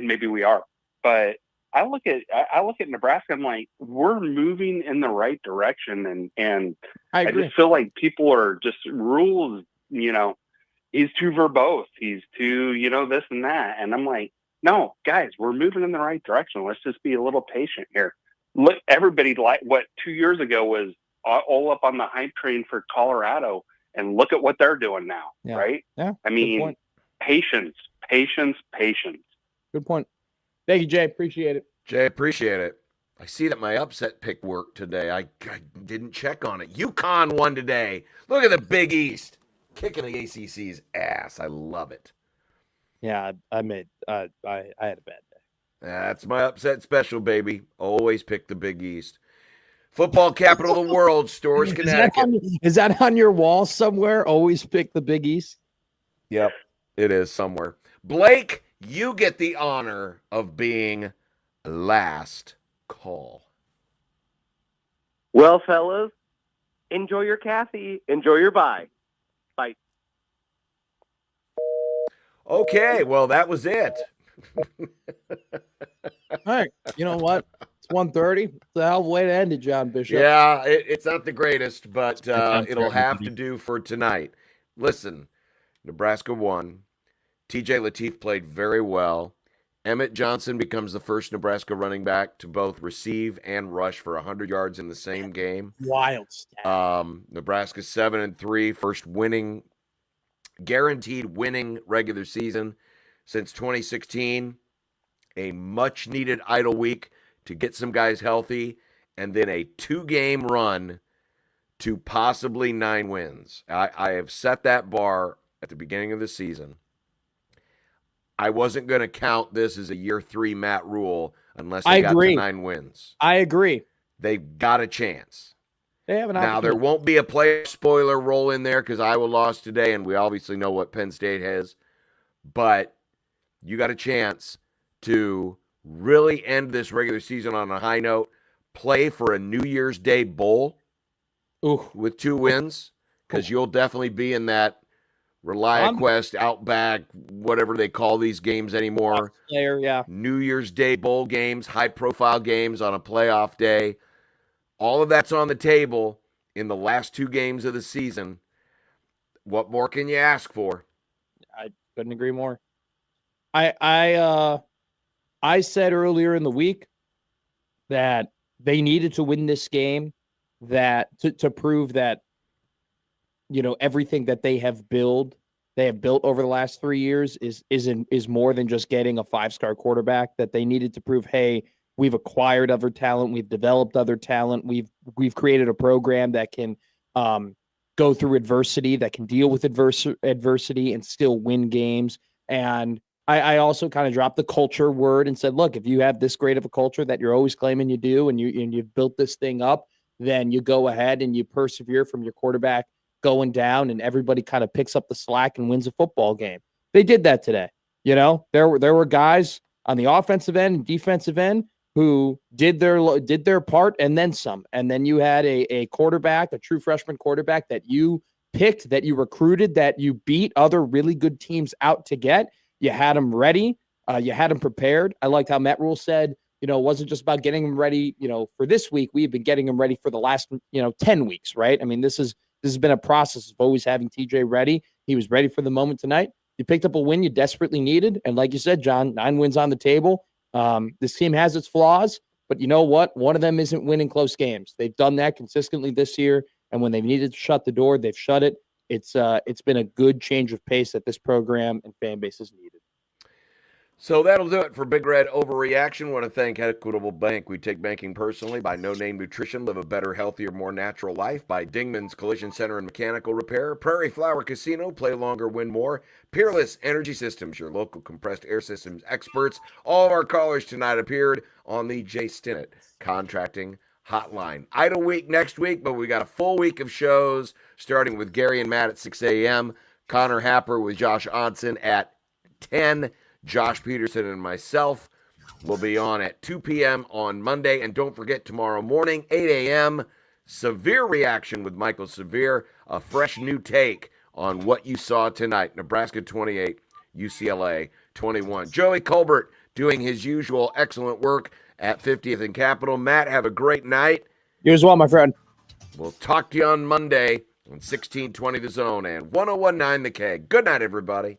maybe we are, but I look at Nebraska. I'm like, we're moving in the right direction, and I just feel like people are just rules. He's too verbose. He's too, this and that. And I'm like, no, guys, we're moving in the right direction. Let's just be a little patient here. Look, everybody, like what 2 years ago was all up on the hype train for Colorado, and look at what they're doing now, right? Yeah. Patience. Good point. Thank you, Jay. Appreciate it. Jay, appreciate it. I see that my upset pick worked today. I didn't check on it. UConn won today. Look at the Big East kicking the ACC's ass. I love it. Yeah, I had a bad day. That's my upset special, baby. Always pick the Big East. Football capital of the world, Stores, Connecticut. Is that on your wall somewhere? Always pick the Big East. Yep, it is somewhere. Blake, you get the honor of being last call. Well, fellas, enjoy your Kathy. Enjoy your bye. Bye. Okay, well, that was it. All right. You know what? It's 1:30. It's a hell of a way to end it, John Bishop. Yeah, it's not the greatest, but it'll have to do for tonight. Listen, Nebraska won. TJ Lateef played very well. Emmett Johnson becomes the first Nebraska running back to both receive and rush for 100 yards in the same game. Wild stat. Nebraska 7-3, first guaranteed winning regular season since 2016. A much-needed idle week to get some guys healthy, and then a 2-game run to possibly 9 wins. I have set that bar at the beginning of the season. I wasn't going to count this as a year 3 Matt Rule unless they got to 9 wins. I agree. They've got a chance. They have an Now, there won't be a player spoiler roll in there because Iowa lost today, and we obviously know what Penn State has. But you got a chance to really end this regular season on a high note, play for a New Year's Day bowl with 2 wins, because you'll definitely be in that ReliaQuest, Outback, whatever they call these games anymore. New Year's Day bowl games, high-profile games on a playoff day. All of that's on the table in the last 2 games of the season. What more can you ask for? I couldn't agree more. I said earlier in the week that they needed to win this game, that to prove that, you know, everything that they have built over the last 3 years is more than just getting a 5-star quarterback. That they needed to prove, hey, we've acquired other talent, we've developed other talent, we've created a program that can go through adversity, that can deal with adversity and still win games. And I also kind of dropped the culture word and said, look, if you have this great of a culture that you're always claiming you do, and you've built this thing up, then you go ahead and you persevere from your quarterback going down, and everybody kind of picks up the slack and wins a football game. They did that today. You know, there were guys on the offensive end and defensive end who did their part and then some. And then you had a quarterback, a true freshman quarterback that you picked, that you recruited, that you beat other really good teams out to get. You had them ready. You had them prepared. I liked how Matt Rule said, you know, it wasn't just about getting them ready, you know, for this week. We've been getting them ready for the last, 10 weeks, right? I mean, this has been a process of always having TJ ready. He was ready for the moment tonight. You picked up a win you desperately needed. And like you said, John, 9 wins on the table. This team has its flaws, but you know what? One of them isn't winning close games. They've done that consistently this year. And when they've needed to shut the door, they've shut it. It's been a good change of pace that this program and fan base has needed. So that'll do it for Big Red Overreaction. Want to thank Equitable Bank. We take banking personally. By No Name Nutrition, live a better, healthier, more natural life. By Dingman's Collision Center and Mechanical Repair. Prairie Flower Casino, play longer, win more. Peerless Energy Systems, your local compressed air systems experts. All of our callers tonight appeared on the Jay Stinnett Contracting Hotline. Idle week next week, but we got a full week of shows, starting with Gary and Matt at 6 a.m., Connor Happer with Josh Odson at 10. Josh Peterson and myself will be on at 2 p.m. on Monday. And don't forget, tomorrow morning, 8 a.m., Severe Reaction with Michael Severe, a fresh new take on what you saw tonight. Nebraska 28, UCLA 21. Joey Colbert doing his usual excellent work at 50th and Capitol. Matt, have a great night. You as well, my friend. We'll talk to you on Monday on 1620 The Zone and 1019 The Keg. Good night, everybody.